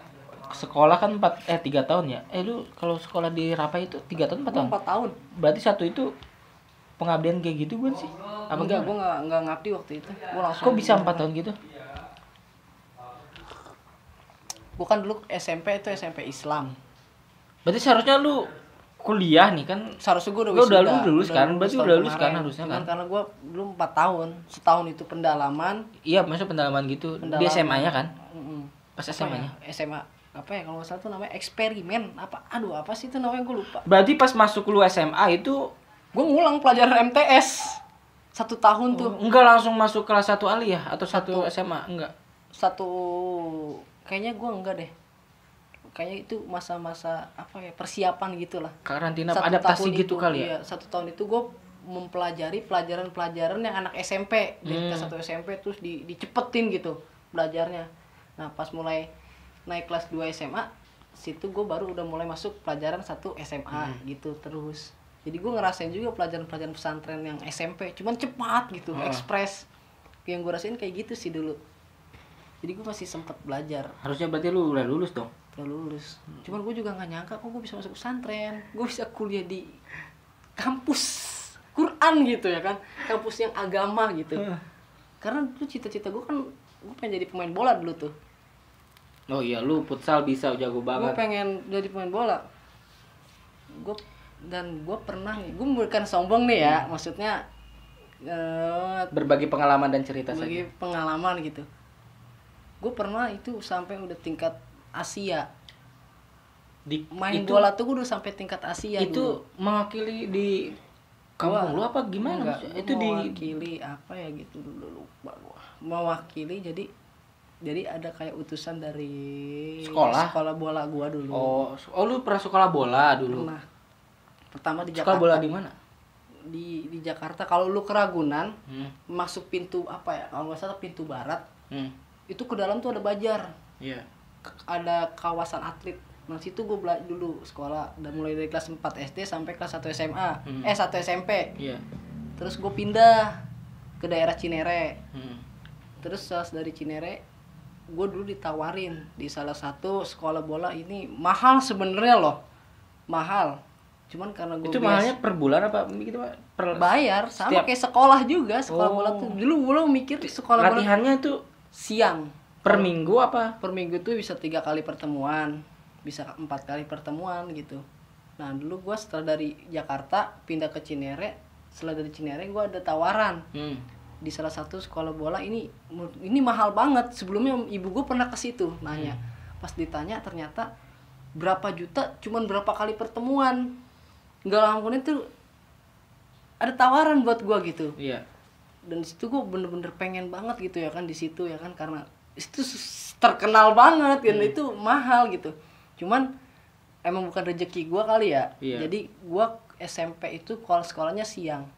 sekolah kan 3 tahun ya. Lu kalau sekolah di Rapai itu 3 tahun 4 Gue tahun. 4 tahun. Berarti satu itu pengabdian kayak gitu bukan sih? Apa Enggak, gimana? gue nggak ngabdi waktu itu. Gue langsung. Kok bisa 4 tahun gitu? Gue kan dulu SMP itu SMP Islam. Berarti seharusnya lu kuliah nih kan. Seharusnya gue udah Lu udah wisuda. lulus kan? Berarti tahun udah lulus kan kemarin. harusnya Cuman kan? karena gue belum 4 tahun. Setahun itu pendalaman. Iya, maksudnya pendalaman gitu. Di Pendalaman. SMA-nya kan? Mm-mm. Pas Apa SMA-nya. ya? SMA apa ya kalau nggak salah tuh namanya eksperimen apa? Aduh apa sih itu namanya gue lupa. Berarti pas masuk lu SMA itu Gue ngulang pelajaran MTS 1 tahun tuh. enggak langsung masuk kelas 1 aliyah atau satu Satu. SMA? Enggak. Satu kayaknya gue enggak deh. Kayaknya itu masa-masa apa ya persiapan gitulah. Karantina 1 adaptasi tahun gitu itu, kali ya. Iya, 1 tahun itu gue mempelajari pelajaran-pelajaran yang anak SMP dari Hmm. kelas 1 SMP terus dicepetin gitu belajarnya. Nah pas mulai naik kelas 2 SMA situ gue baru udah mulai masuk pelajaran 1 SMA gitu terus. Jadi gue ngerasain juga pelajaran-pelajaran pesantren yang SMP cuman cepat gitu, ekspres. Yang gue rasain kayak gitu sih dulu. Jadi gue masih sempet belajar. Harusnya berarti lu udah lulus dong. Udah lulus. Cuman gue juga nggak nyangka kok gue bisa masuk pesantren. Gue bisa kuliah di kampus Quran gitu ya kan, kampus yang agama gitu. Karena dulu cita-cita gue kan gue pengen jadi pemain bola dulu tuh. Oh iya, lu futsal bisa jago Gue banget. pengen jadi pemain bola. Gue pernah nih, gue bukan sombong nih ya, maksudnya Berbagi pengalaman dan cerita bagi saja. pengalaman gitu. Gue pernah itu sampai udah tingkat Asia. Main itu, bola tuh gue udah sampai tingkat Asia itu dulu. mewakili di kampung lu apa gimana? Enggak, Maksudnya? gua Itu di mewakili apa ya gitu dulu lupa gua. Mewakili jadi ada kayak utusan dari Sekolah? bola gua dulu. Oh lu pernah sekolah bola dulu. Pernah. Pertama di Sekolah Jakarta. bola di mana? Di Jakarta. Kalau lu ke Ragunan, Hmm. masuk pintu apa ya? Kalau nggak salah pintu barat, Hmm. itu ke dalam tuh ada Bajar. Iya. Ada kawasan atlet. Nah situ gue belajar dulu sekolah dan mulai dari kelas 4 SD sampai kelas 1 SMA. 1 SMP. Iya. Terus gue pindah ke daerah Cinere. Hmm. Terus setelah dari Cinere, gue dulu ditawarin di salah satu sekolah bola ini mahal sebenarnya loh, mahal. Cuman karena gue Itu mahalnya per bulan apa gitu Pak? Per bayar sama setiap- kayak sekolah juga, sekolah bola Oh. tuh dulu gue mikir sekolah bola latihannya itu siang. per minggu apa? Per minggu tuh bisa 3 kali pertemuan, bisa 4 kali pertemuan gitu. Nah dulu gue setelah dari Jakarta pindah ke Cinere, setelah dari Cinere gue ada tawaran di salah satu sekolah bola ini mahal banget. Sebelumnya ibu gue pernah ke situ nanya, pas ditanya ternyata berapa juta cuman berapa kali pertemuan. Nggak lama itu ada tawaran buat gue gitu. Iya. Dan di situ gue bener-bener pengen banget gitu ya kan, di situ ya kan, karena itu terkenal banget kan, itu mahal gitu. Cuman emang bukan rezeki gue kali ya. Iya. Jadi gue SMP itu sekolahnya siang,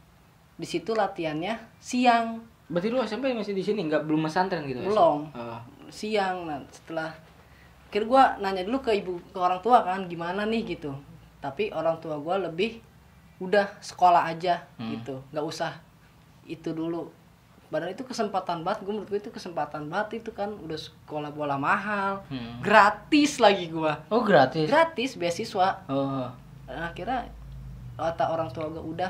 di situ latihannya siang. Berarti lu SMP masih di sini nggak belum pesantren gitu? Belum. Oh. Siang. Nah setelah akhir gue nanya dulu ke orang tua kan gimana nih gitu, tapi orang tua gue lebih udah sekolah aja gitu, nggak usah itu dulu. Padahal itu kesempatan banget, gue menurut gue itu kesempatan banget itu kan, udah sekolah bola mahal, gratis lagi gue. Oh gratis? Gratis beasiswa. Oh. Nah, akhirnya kata orang tua gue udah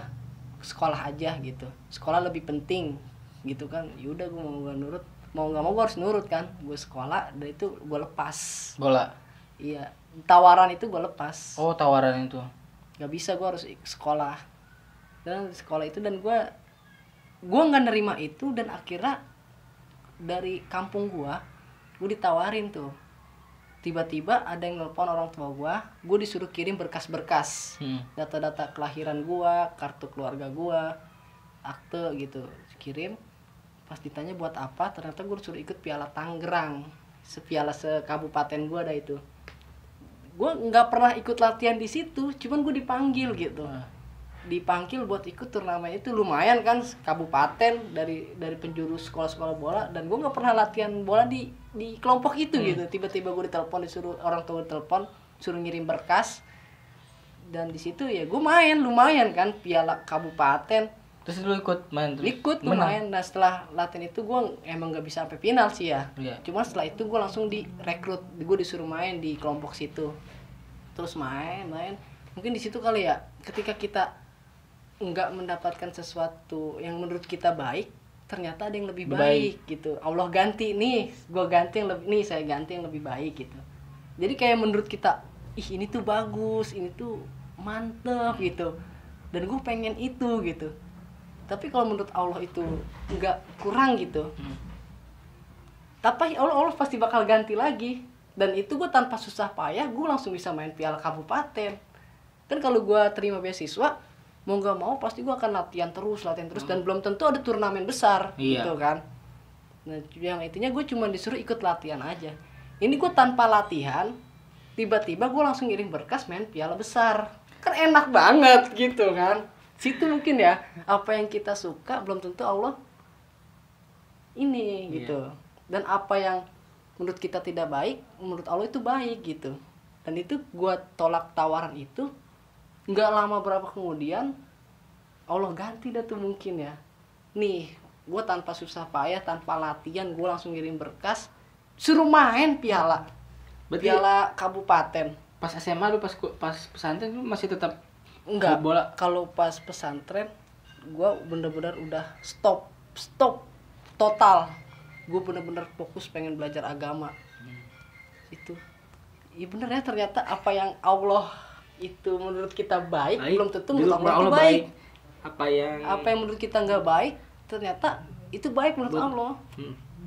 sekolah aja gitu, sekolah lebih penting gitu kan. Yaudah gue mau gak nurut, mau nggak mau gue harus nurut kan. Gue sekolah dan itu gue lepas. Bola? Iya, tawaran itu gue lepas. Oh tawaran itu? Gak bisa, gue harus sekolah. Dan sekolah itu dan gue nggak nerima itu. Dan akhirnya dari kampung gue gue ditawarin tuh, tiba-tiba ada yang nelpon orang tua gue disuruh kirim berkas-berkas, data-data kelahiran gue, kartu keluarga gue, akte gitu, kirim. Pas ditanya buat apa, ternyata gue disuruh ikut Piala Tangerang, sepiala sekabupaten gue ada itu. Gue nggak pernah ikut latihan di situ, cuman gue dipanggil gitu, dipanggil buat ikut turnamen itu. Lumayan kan, kabupaten dari penjuru sekolah-sekolah bola, dan gue nggak pernah latihan bola di kelompok itu gitu. Tiba-tiba gue ditelepon, disuruh orang tua ditelepon, suruh ngirim berkas, dan di situ ya gue main lumayan kan, piala kabupaten. Terus lu ikut main terus? Ikut lumayan. Nah setelah latihan itu gue emang nggak bisa sampai final sih ya. Cuma setelah itu gue langsung direkrut, gue disuruh main di kelompok situ. Terus main. Mungkin di situ kali ya, ketika kita nggak mendapatkan sesuatu yang menurut kita baik, ternyata ada yang lebih baik gitu. Allah ganti nih, gue ganti yang lebih, nih saya ganti yang lebih baik gitu. Jadi kayak menurut kita, ih ini tuh bagus, ini tuh mantep gitu, dan gue pengen itu gitu. Tapi kalau menurut Allah itu nggak kurang gitu, tapi Allah pasti bakal ganti lagi. Dan itu gue tanpa susah payah, gue langsung bisa main piala kabupaten. Dan kalau gue terima beasiswa, mau nggak mau pasti gue akan latihan terus, dan belum tentu ada turnamen besar gitu kan. Nah yang intinya gue cuma disuruh ikut latihan aja. Ini gue tanpa latihan, tiba-tiba gue langsung ngirim berkas main piala besar, kan enak banget gitu kan. Situ mungkin ya, apa yang kita suka belum tentu Allah ini gitu. Dan apa yang menurut kita tidak baik, menurut Allah itu baik gitu. Dan itu gue tolak tawaran itu, nggak lama berapa kemudian Allah ganti dah tuh mungkin ya. Nih gue tanpa susah payah, tanpa latihan, gue langsung ngirim berkas, suruh main piala. Berarti piala kabupaten. Pas SMA lu, pas pesantren lu masih tetap enggak bola? Kalau pas pesantren gue bener-bener udah stop total. Gue bener-bener fokus pengen belajar agama. Itu iya bener ya, ternyata apa yang Allah itu menurut kita baik belum tentu menurut Allah baik. Apa yang menurut kita nggak baik ternyata itu baik menurut Allah.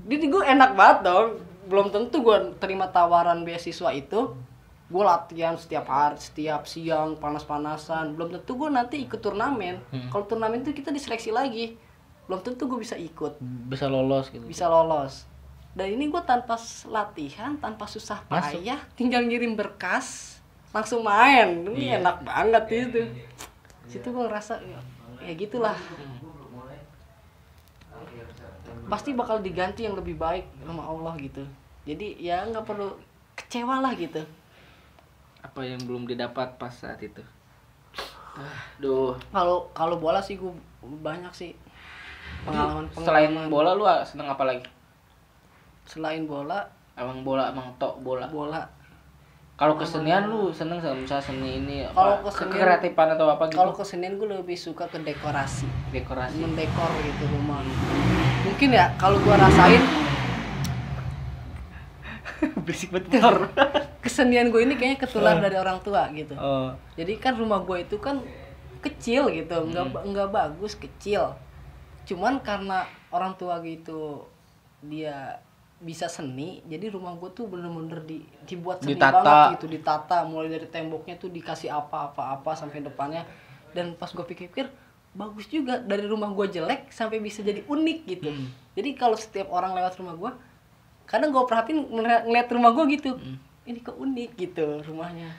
Jadi gue enak banget dong. Belum tentu gue terima tawaran beasiswa itu, gue latihan setiap hari, setiap siang, panas-panasan. Belum tentu gue nanti ikut turnamen. Kalau turnamen itu kita diseleksi lagi, belum tentu gue bisa ikut, bisa lolos gitu. Bisa lolos. Dan ini gue tanpa latihan, tanpa susah payah, tinggal ngirim berkas, langsung main. Ini enak banget itu. Situ gue ngerasa ya gitulah. Pasti bakal diganti yang lebih baik sama Allah gitu. Jadi ya nggak perlu kecewa lah gitu. Apa yang belum didapat pas saat itu? Kalau bola sih gue banyak sih pengalaman. Selain bola lu seneng apa lagi? Selain bola, emang tok bola. Kalau kesenian lu seneng misalnya seni ini apa? Kreatifan atau apa gitu? Kalau kesenian gue lebih suka ke dekorasi. Mendekor gitu rumah. Mungkin ya kalau gue rasain berisik betul. Kesenian gue ini kayaknya ketular dari orang tua gitu. Jadi kan rumah gue itu kan kecil gitu, nggak bagus, kecil. Cuman karena orang tua gitu dia bisa seni, jadi rumah gue tuh bener-bener dibuat seni banget gitu, ditata mulai dari temboknya tuh dikasih apa sampai depannya. Dan pas gue pikir-pikir bagus juga, dari rumah gue jelek sampai bisa jadi unik gitu. Jadi kalau setiap orang lewat rumah gue, kadang gue perhatiin ngeliat rumah gue gitu, ini kok unik gitu rumahnya.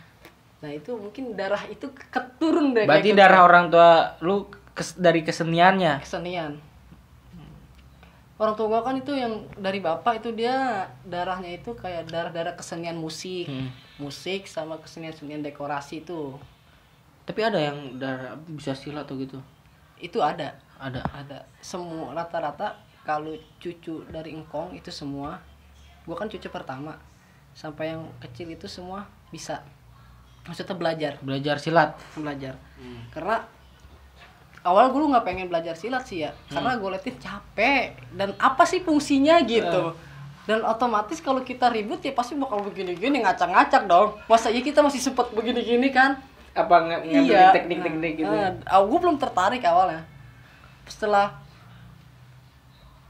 Nah itu mungkin darah itu keturun deh. Berarti darah orang tua lu dari keseniannya. Kesenian. Orang tua gue kan itu yang dari bapak itu dia darahnya itu kayak darah kesenian musik, musik sama kesenian dekorasi itu. Tapi ada yang darah bisa silat atau gitu? Itu ada. Semua rata-rata kalau cucu dari engkong itu semua, gue kan cucu pertama, sampai yang kecil itu semua bisa. Maksudnya belajar silat. Karena awal gue nggak pengen belajar silat sih ya, karena gue liatin capek dan apa sih fungsinya gitu. Dan otomatis kalau kita ribut ya pasti bakal begini-gini, ngacak-ngacak dong. Masa iya kita masih sempet begini-gini kan? Apa ngambil teknik-teknik gitu? Gue belum tertarik awalnya. Setelah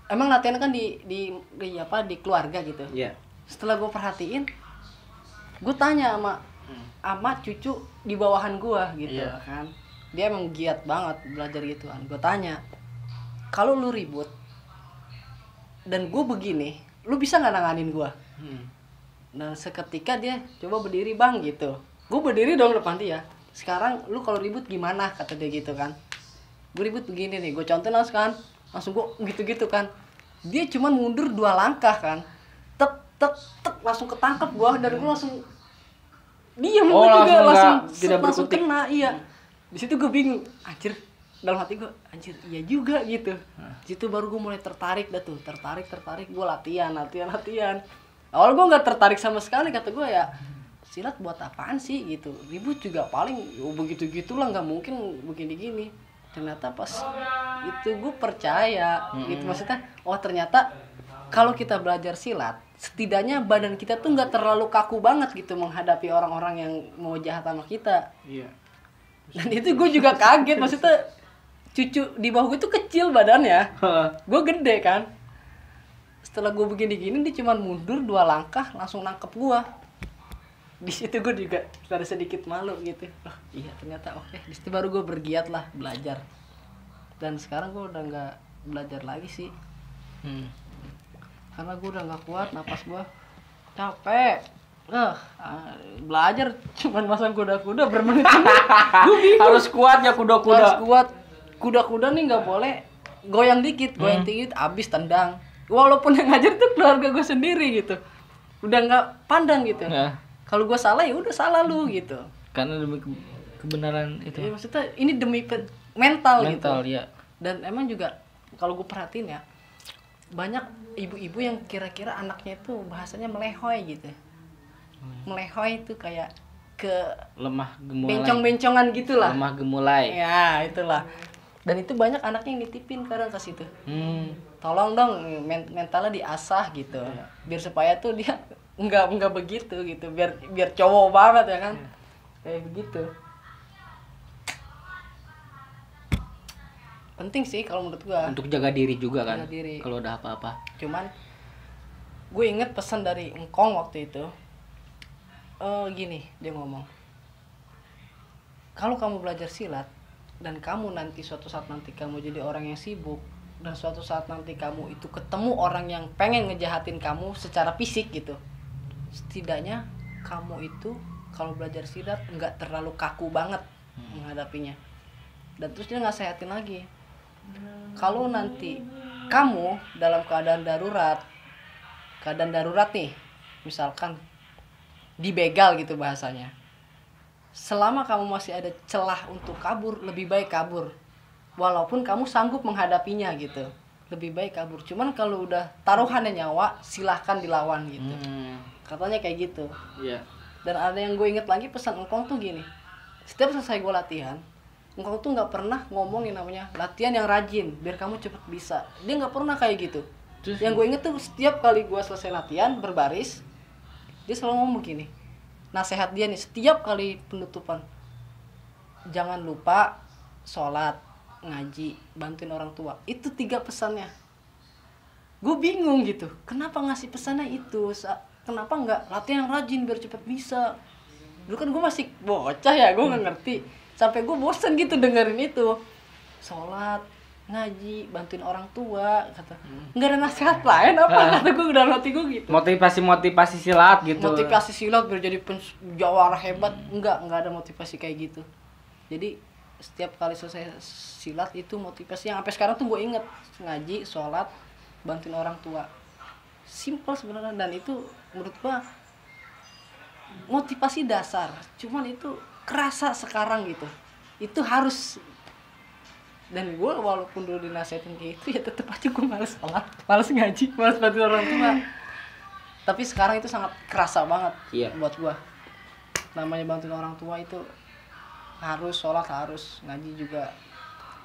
emang latihan kan di keluarga gitu. Iya. Setelah gue perhatiin, gue tanya sama cucu di bawahan gue gitu kan, dia emang giat banget belajar gituan. Gue tanya, kalau lu ribut dan gue begini, lu bisa nggak nanganin gue? Dan seketika dia coba berdiri bang gitu. Gue berdiri dong depan dia. Sekarang lu kalau ribut gimana, kata dia gitu kan. Gue ribut begini nih, gue contohin langsung gue gitu-gitu kan. Dia cuma mundur 2 langkah kan, tek langsung ketangkep gue, dan gue langsung diam. Gue juga langsung kena. Iya, di situ gue bingung, anjir, dalam hati gue, anjir iya juga gitu. Di situ baru gue mulai tertarik gue latihan. Awal gue nggak tertarik sama sekali, kata gue ya silat buat apaan sih gitu, ribut juga paling begitu gitulah, nggak mungkin begini gini. Ternyata pas itu gue percaya gitu, maksudnya ternyata kalau kita belajar silat setidaknya badan kita tuh nggak terlalu kaku banget gitu menghadapi orang-orang yang mau jahat sama kita. Iya. Dan itu gue juga kaget, maksudnya cucu di bawah gue tuh kecil badannya, gue gede kan. Setelah gue begini-gini dia cuma mundur 2 langkah langsung nangkep gue. Di situ gue juga ada sedikit malu gitu. Oh iya ternyata oke. Di situ baru gue bergiat lah belajar. Dan sekarang gue udah nggak belajar lagi sih. Karena gue udah nggak kuat, napas gue capek. Belajar cuman masang kuda-kuda bermenit-menit. Gue bingung. Harus kuat ya kuda-kuda. Harus kuat. Kuda-kuda nih nggak boleh goyang dikit, abis tendang. Walaupun yang ngajar tuh keluarga gue sendiri gitu, udah nggak pandang gitu. Kalau gue salah ya udah salah lu gitu. Karena demi kebenaran itu. Ya, maksudnya ini demi mental gitu. Ya. Dan emang juga kalau gue perhatiin ya, banyak ibu-ibu yang kira-kira anaknya itu bahasanya melehoi gitu. Melehoi itu kayak ke lemah gemulai. Bencong-bencongan gitulah. Lemah gemulai. Ya itulah. Dan itu banyak anaknya yang nitipin kadang ke situ. Tolong dong mentalnya diasah gitu. Biar supaya tuh dia enggak begitu gitu. Biar cowok banget ya kan. Kayak begitu. Penting sih kalau menurut gua. Untuk jaga diri juga kan. Jaga diri. Kalau udah apa-apa. Cuman gue inget pesan dari Engkong waktu itu. Gini dia ngomong. Kalau kamu belajar silat dan kamu nanti suatu saat nanti kamu jadi orang yang sibuk, dan suatu saat nanti kamu itu ketemu orang yang pengen ngejahatin kamu secara fisik gitu, setidaknya kamu itu kalau belajar silat nggak terlalu kaku banget menghadapinya. Dan terus dia nasehatin lagi, kalau nanti kamu dalam keadaan darurat nih, misalkan dibegal gitu bahasanya, selama kamu masih ada celah untuk kabur, lebih baik kabur. Walaupun kamu sanggup menghadapinya gitu, lebih baik kabur. Cuman kalau udah taruhannya nyawa, silahkan dilawan gitu. Katanya kayak gitu. Iya. Dan ada yang gue inget lagi pesan Engkong tuh gini, setiap selesai gue latihan, Engkong tuh nggak pernah ngomongin namanya latihan yang rajin biar kamu cepet bisa. Dia nggak pernah kayak gitu. Terus, yang gue inget tuh setiap kali gue selesai latihan berbaris, dia selalu ngomong gini, nasihat dia nih setiap kali penutupan, jangan lupa sholat, ngaji, bantuin orang tua. Itu 3 pesannya. Gue bingung gitu, kenapa ngasih pesannya itu, kenapa nggak latihan yang rajin biar cepet bisa. Dulu kan gue masih bocah ya, gue nggak ngerti, sampai gue bosen gitu dengerin itu, sholat, ngaji, bantuin orang tua, kata nggak ada nasihat lain apa? Kata gue dalam hati gue gitu, motivasi silat gitu. Motivasi silat biar jadi jawara hebat. Enggak ada motivasi kayak gitu. Jadi setiap kali selesai silat itu motivasi yang sampai sekarang tuh gue inget, ngaji, sholat, bantuin orang tua. Simple sebenarnya, dan itu menurut gue motivasi dasar. Cuman itu kerasa sekarang gitu, itu harus. Dan gue walaupun dulu dinasihatin kayak itu, ya tetep aja gue males sholat, males ngaji, males bantuin orang tua. Tapi sekarang itu sangat kerasa banget buat gue. Namanya bantuin orang tua itu harus, sholat harus, ngaji juga.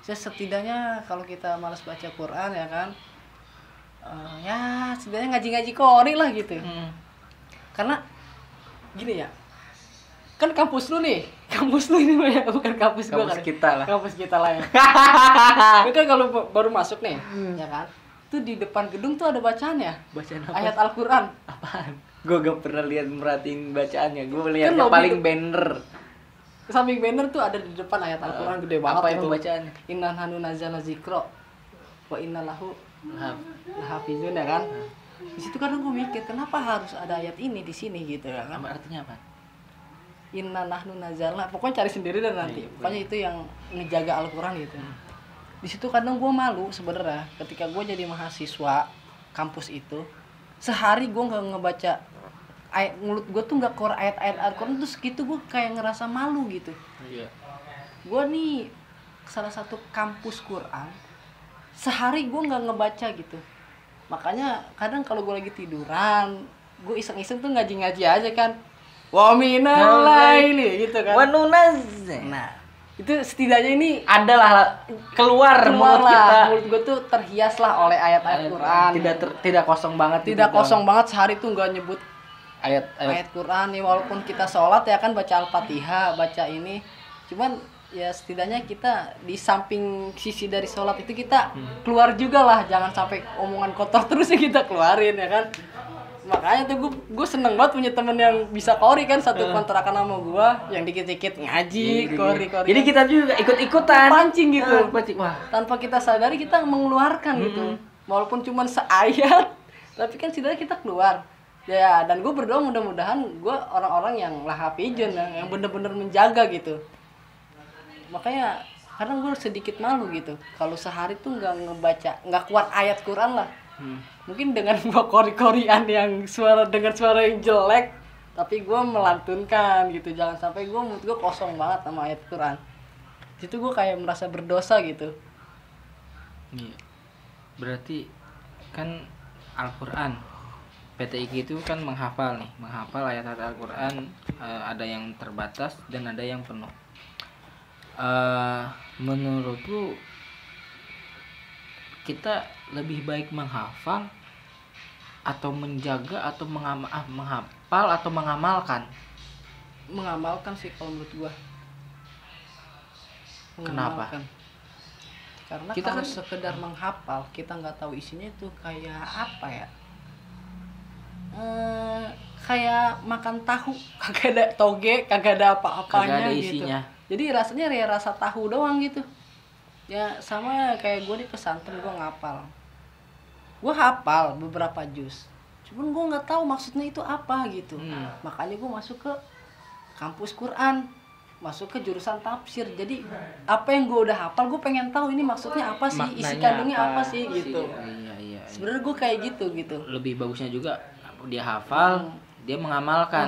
Setidaknya kalau kita males baca Quran ya kan, ya setidaknya ngaji-ngaji kori lah gitu. Karena gini ya, kan kampus lu nih, kampus lu ini bukan kampus gua kan. Kampus kita lah ya. Itu kan kalau baru masuk nih, ya kan, tuh di depan gedung tuh ada bacaannya. Bacaan apa? Ayat Al-Quran. Apaan? Gue gak pernah merhatiin bacaannya. Gue lihat Kan paling lobby- banner. Samping banner tuh ada di depan ayat Al-Qur'an gede banget Apa itu. emang bacaannya? Inna nahnu nazzalna dzikra wa inna lahu Lahap. lahafizun ya kan. Di situ kadang gue mikir kenapa harus ada ayat ini di sini gitu ya kan. Apa artinya apa? Inna nahnu nazzalna, pokoknya cari sendiri dan nanti. Iya, Pokoknya itu yang ngejaga Al-Qur'an gitu. Di situ kadang gue malu sebenarnya ketika gue jadi mahasiswa kampus itu, sehari gue nggak ngebaca ayat, mulut gue tuh nggak keluar ayat-ayat Al-Qur'an, terus gitu gue kayak ngerasa malu gitu. Iya. Gue nih salah satu kampus Quran, sehari gue nggak ngebaca gitu. Makanya kadang kalau gue lagi tiduran, gue iseng-iseng tuh ngaji-ngaji aja kan. Wa minal laili gitu kan. Wanunaz. Nah, itu setidaknya ini Adalah keluar mulut kita. mulut gue tuh terhias lah oleh ayat-ayat Quran. Tidak kosong banget. Tidak kosong banget, sehari tuh nggak nyebut Ayat ayat Quran nih, walaupun kita sholat ya kan baca Al-Fatihah, baca ini. Cuman ya setidaknya kita di samping sisi dari sholat itu kita keluar juga lah, jangan sampai omongan kotor terus yang kita keluarin ya kan. Makanya tuh gue seneng banget punya temen yang bisa kori kan, satu kontrakan sama gue yang dikit-dikit ngaji, kori. Jadi kita juga ikut-ikutan. Pancing gitu. Pancing. Wah. Tanpa kita sadari kita mengeluarkan gitu. Walaupun cuma seayat, tapi kan setidaknya kita keluar. Ya, dan gue berdoa mudah-mudahan gue orang-orang yang lahafizun, yang bener-bener menjaga gitu. Makanya kadang gue sedikit malu gitu. Kalau sehari tuh nggak ngebaca, nggak kuat ayat Quran lah. Mungkin dengan gue kori-korian yang dengan suara yang jelek, tapi gue melantunkan gitu. Jangan sampai mulut gue kosong banget sama ayat Quran. Situ gue kayak merasa berdosa gitu. Iya. Berarti kan Al-Qur'an PTIG itu kan menghafal ayat-ayat Al-Qur'an, ada yang terbatas dan ada yang penuh. Menurut lu kita lebih baik menghafal atau menjaga atau menghafal atau mengamalkan? Mengamalkan sih kalau menurut gua. Kenapa? Karena Kita kalau kan- sekedar menghafal, kita nggak tahu isinya itu kayak apa ya. Kayak makan tahu, kagak ada toge, kagak ada apa-apanya Kagak ada gitu. isinya. Jadi rasanya ya rasa tahu doang gitu. Ya sama kayak gue di pesantren gue ngapal. Gue hafal beberapa juz. Cuman gue nggak tahu maksudnya itu apa gitu. Makanya gue masuk ke kampus Quran, masuk ke jurusan tafsir. Jadi apa yang gue udah hafal gue pengen tahu ini maksudnya apa sih, isi Maknanya kandungnya apa sih gitu. Iya. Sebenarnya gue kayak gitu. Lebih bagusnya juga dia hafal, dia mengamalkan.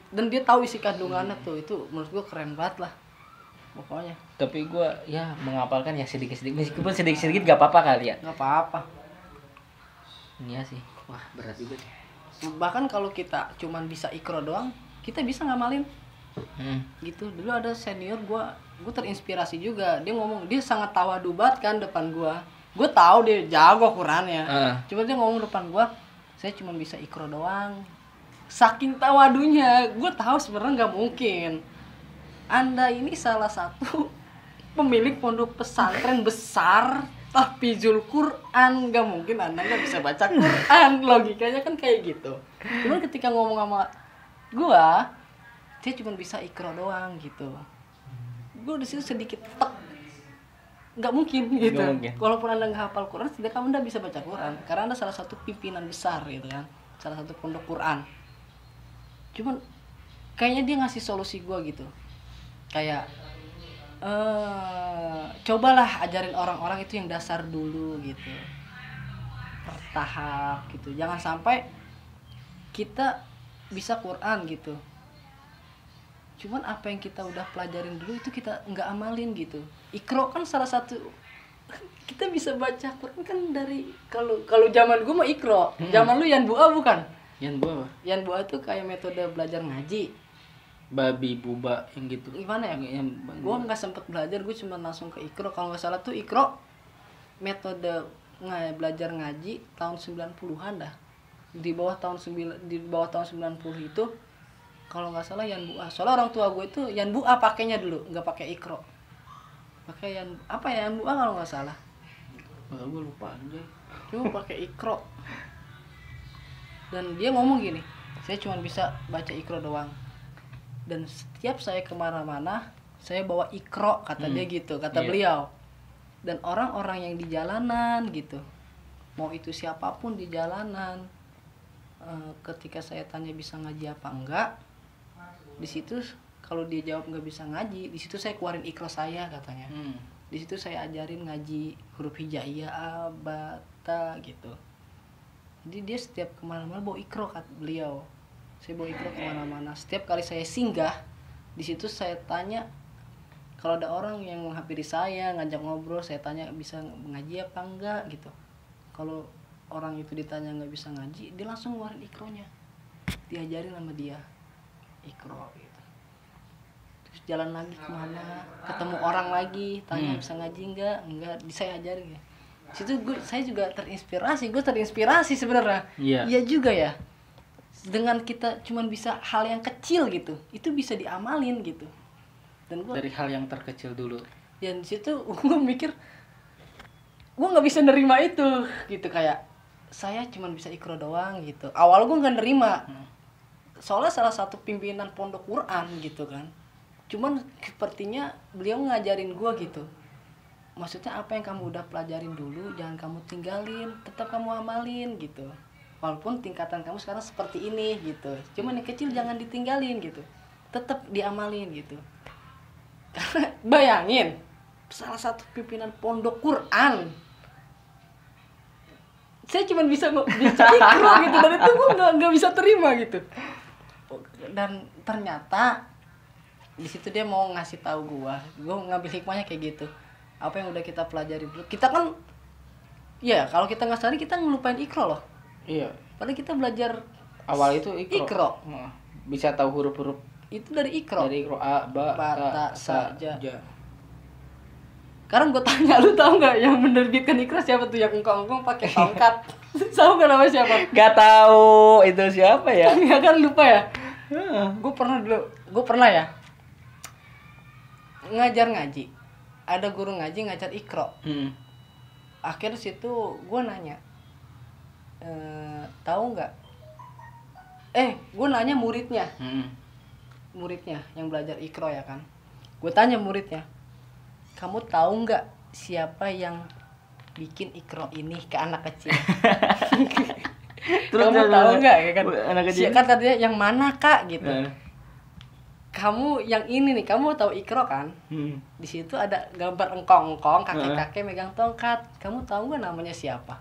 Dan dia tahu isi kandungannya tuh. Itu menurut gue keren banget lah pokoknya. Tapi gue ya menghafalkan ya sedikit-sedikit, meskipun sedikit-sedikit gak apa-apa kali ya. Nggak apa-apa. Iya sih. Wah, berat juga. Bahkan kalau kita cuman bisa ikro doang, kita bisa ngamalin. Gitu. Dulu ada senior gue terinspirasi juga. Dia ngomong, dia sangat tawadu banget kan depan gue tahu dia jago Qurannya. Cuma dia ngomong depan gue, saya cuma bisa ikro doang. Saking tawadunya, gue tahu sebenarnya nggak mungkin. Anda ini salah satu pemilik pondok pesantren besar, tahfizul Quran, nggak mungkin Anda nggak bisa baca Quran. Logikanya kan kayak gitu. Cuman ketika ngomong sama gue, dia cuma bisa ikro doang gitu. Gue di situ sedikit tek, nggak mungkin gitu. Nggak mungkin. Walaupun Anda nggak hafal Quran, setidaknya Anda bisa baca Quran karena Anda salah satu pimpinan besar gitu kan, salah satu pondok Quran. Cuman kayaknya dia ngasih solusi gue gitu, kayak cobalah ajarin orang-orang itu yang dasar dulu gitu, bertahap gitu. Jangan sampai kita bisa Quran gitu, cuman apa yang kita udah pelajarin dulu itu kita nggak amalin gitu. Iqra kan salah satu kita bisa baca Quran kan dari kalau zaman gue mah Iqra. Zaman lu Yanbu'a bukan? Yanbu'a apa? Yanbu'a tuh kayak metode belajar ngaji. Babi buba yang gitu. Gimana ya? Yang Gue nggak sempet belajar, gue cuma langsung ke Iqra. Kalau nggak salah tuh Iqra metode belajar ngaji tahun 90-an dah. Di bawah tahun 90 itu kalau nggak salah Yanbu'a. Soalnya orang tua gue itu Yanbu'a pakainya dulu, nggak pakai Iqra. Pakai Yanbu'a kalau nggak salah. gue lupa aja. Cuma pakai Iqra. Dan dia ngomong gini, Saya cuma bisa baca Iqra doang. Dan setiap saya kemana-mana saya bawa Iqra, kata dia gitu, kata beliau. Dan orang-orang yang di jalanan gitu, mau itu siapapun di jalanan, ketika saya tanya bisa ngaji apa enggak, di situ kalau dia jawab nggak bisa ngaji, di situ saya keluarin Iqra saya, katanya. Di situ saya ajarin ngaji huruf hijaiyah, a, ba, ta gitu. Jadi dia setiap kemana-mana bawa Iqra, kata beliau. Saya bawa Iqra kemana-mana. Setiap kali saya singgah di situ saya tanya, kalau ada orang yang menghampiri saya ngajak ngobrol, saya tanya bisa ngaji apa enggak gitu. Kalau orang itu ditanya nggak bisa ngaji, dia langsung ngeluarin Iqranya, diajarin sama dia Iqra gitu. Terus jalan lagi kemana, ketemu orang lagi, tanya bisa ngaji enggak, saya ajarin ya. Situ saya juga terinspirasi sebenarnya. Iya juga ya, dengan kita cuman bisa hal yang kecil gitu, itu bisa diamalin gitu. Dan dari hal yang terkecil dulu. Dan situ gue mikir, gue nggak bisa nerima itu gitu, kayak saya cuman bisa Iqra doang gitu. Awal gue nggak nerima, soalnya salah satu pimpinan pondok Quran gitu kan. Cuman sepertinya beliau ngajarin gue gitu, maksudnya apa yang kamu udah pelajarin dulu jangan kamu tinggalin, tetap kamu amalin gitu. Walaupun tingkatan kamu sekarang seperti ini gitu, cuman yang kecil jangan ditinggalin gitu, tetap diamalin gitu. Karena bayangin, salah satu pimpinan pondok Quran, saya cuma bisa Iqra gitu, dan itu gue nggak bisa terima gitu. Dan ternyata di situ dia mau ngasih tahu gue ngambil hikmahnya kayak gitu. Apa yang udah kita pelajari dulu, kita kan ya kalau kita nggak sadar kita ngelupain Iqra loh. Iya. Padahal kita belajar Awal itu Iqra. Bisa tahu huruf-huruf itu dari Iqra. Dari Iqra, a, ba, ta, sa, ja. Sekarang gue tanya, lu tahu nggak yang menerbitkan Iqra siapa tuh, yang engkong-engkong pakai tongkat? Tahu nggak nama siapa? Gak tahu itu siapa ya? Ya kan, lupa ya. Gue pernah ya ngajar ngaji. Ada guru ngaji ngajar Iqra. Akhirnya situ gue nanya, tahu nggak? Gue nanya muridnya. Muridnya yang belajar Iqra ya kan. Gue tanya muridnya, kamu tahu nggak siapa yang bikin Iqra ini ke anak kecil? Terus kamu tahu nggak ya kan? Anak kecil kan tadinya yang mana kak gitu. Kamu yang ini nih, kamu tahu Iqra kan? Di situ ada gambar engkong-engkong, kakek-kakek megang tongkat. Kamu tahu nggak namanya siapa?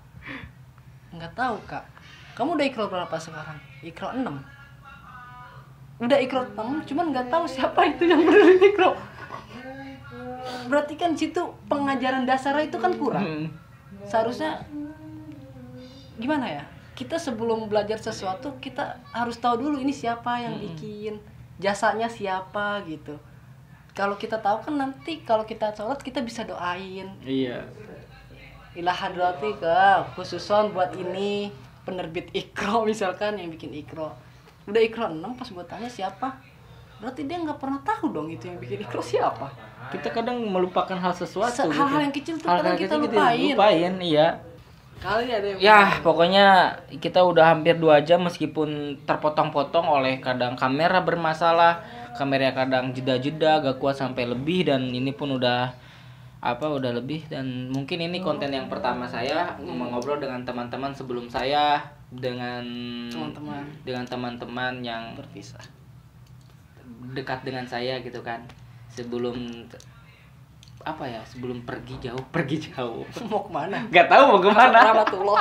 Nggak tahu kak. Kamu udah Iqra berapa sekarang? Iqra 6. Udah Iqra 6, cuman nggak tahu siapa itu yang benerin Iqra. Berarti kan situ pengajaran dasarnya itu kan kurang. Seharusnya gimana ya? Kita sebelum belajar sesuatu kita harus tahu dulu ini siapa yang bikin, jasanya siapa gitu. Kalau kita tahu kan nanti kalau kita sholat kita bisa doain. Iya. Ilah hadratika khususon buat ini penerbit Iqra misalkan yang bikin Iqra. Udah Iqra 6 pas gue tanya siapa, berarti dia nggak pernah tahu dong itu yang bikin Iqra siapa. Kita kadang melupakan hal sesuatu. Hal-hal yang kecil tuh kadang kita lupain. Iya. Kali ada yang ya pokoknya kita udah hampir 2 jam meskipun terpotong-potong oleh kadang kamera bermasalah, kamera kadang jeda-jeda gak kuat sampai lebih, dan ini pun udah lebih. Dan mungkin ini konten yang pertama saya ngobrol dengan teman-teman sebelum saya dengan teman-teman yang berpisah dekat dengan saya gitu kan, sebelum pergi jauh mau kemana nggak tahu mau kemana, rahmatullah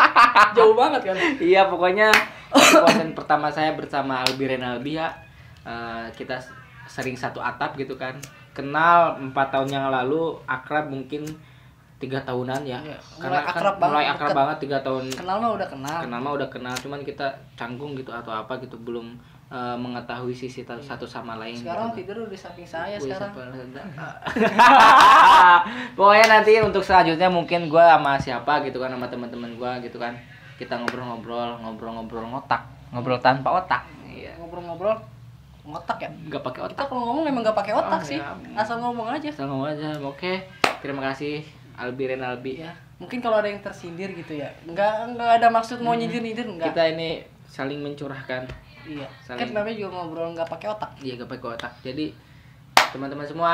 jauh banget kan. Iya pokoknya konten pertama saya bersama Albi Renalbi ya. Kita sering satu atap gitu kan, kenal 4 tahun yang lalu, akrab mungkin 3 tahunan ya. Karena mulai akrab banget 3 tahun. Kenal mah udah kenal. Cuman kita canggung gitu atau apa gitu, belum mengetahui sisi satu sama lain. Sekarang gitu. Tidur di samping saya sekarang. Pokoknya nanti untuk selanjutnya mungkin gue sama siapa gitu kan, sama teman-teman gue gitu kan, kita ngobrol ngotak, ngobrol tanpa otak. Iya. Ngobrol ngotak ya? Nggak pakai otak. Kita kalau ngomong emang nggak pakai otak sih. Ya. Asal ngomong aja. Oke. Terima kasih Albi Renalbi. Ya. Mungkin kalau ada yang tersindir gitu ya. Nggak ada maksud mau nyindir enggak. Kita ini saling mencurahkan Iya. Saling- Kan namanya juga ngobrol nggak pakai otak. Iya, gak pakai otak. Jadi teman-teman semua,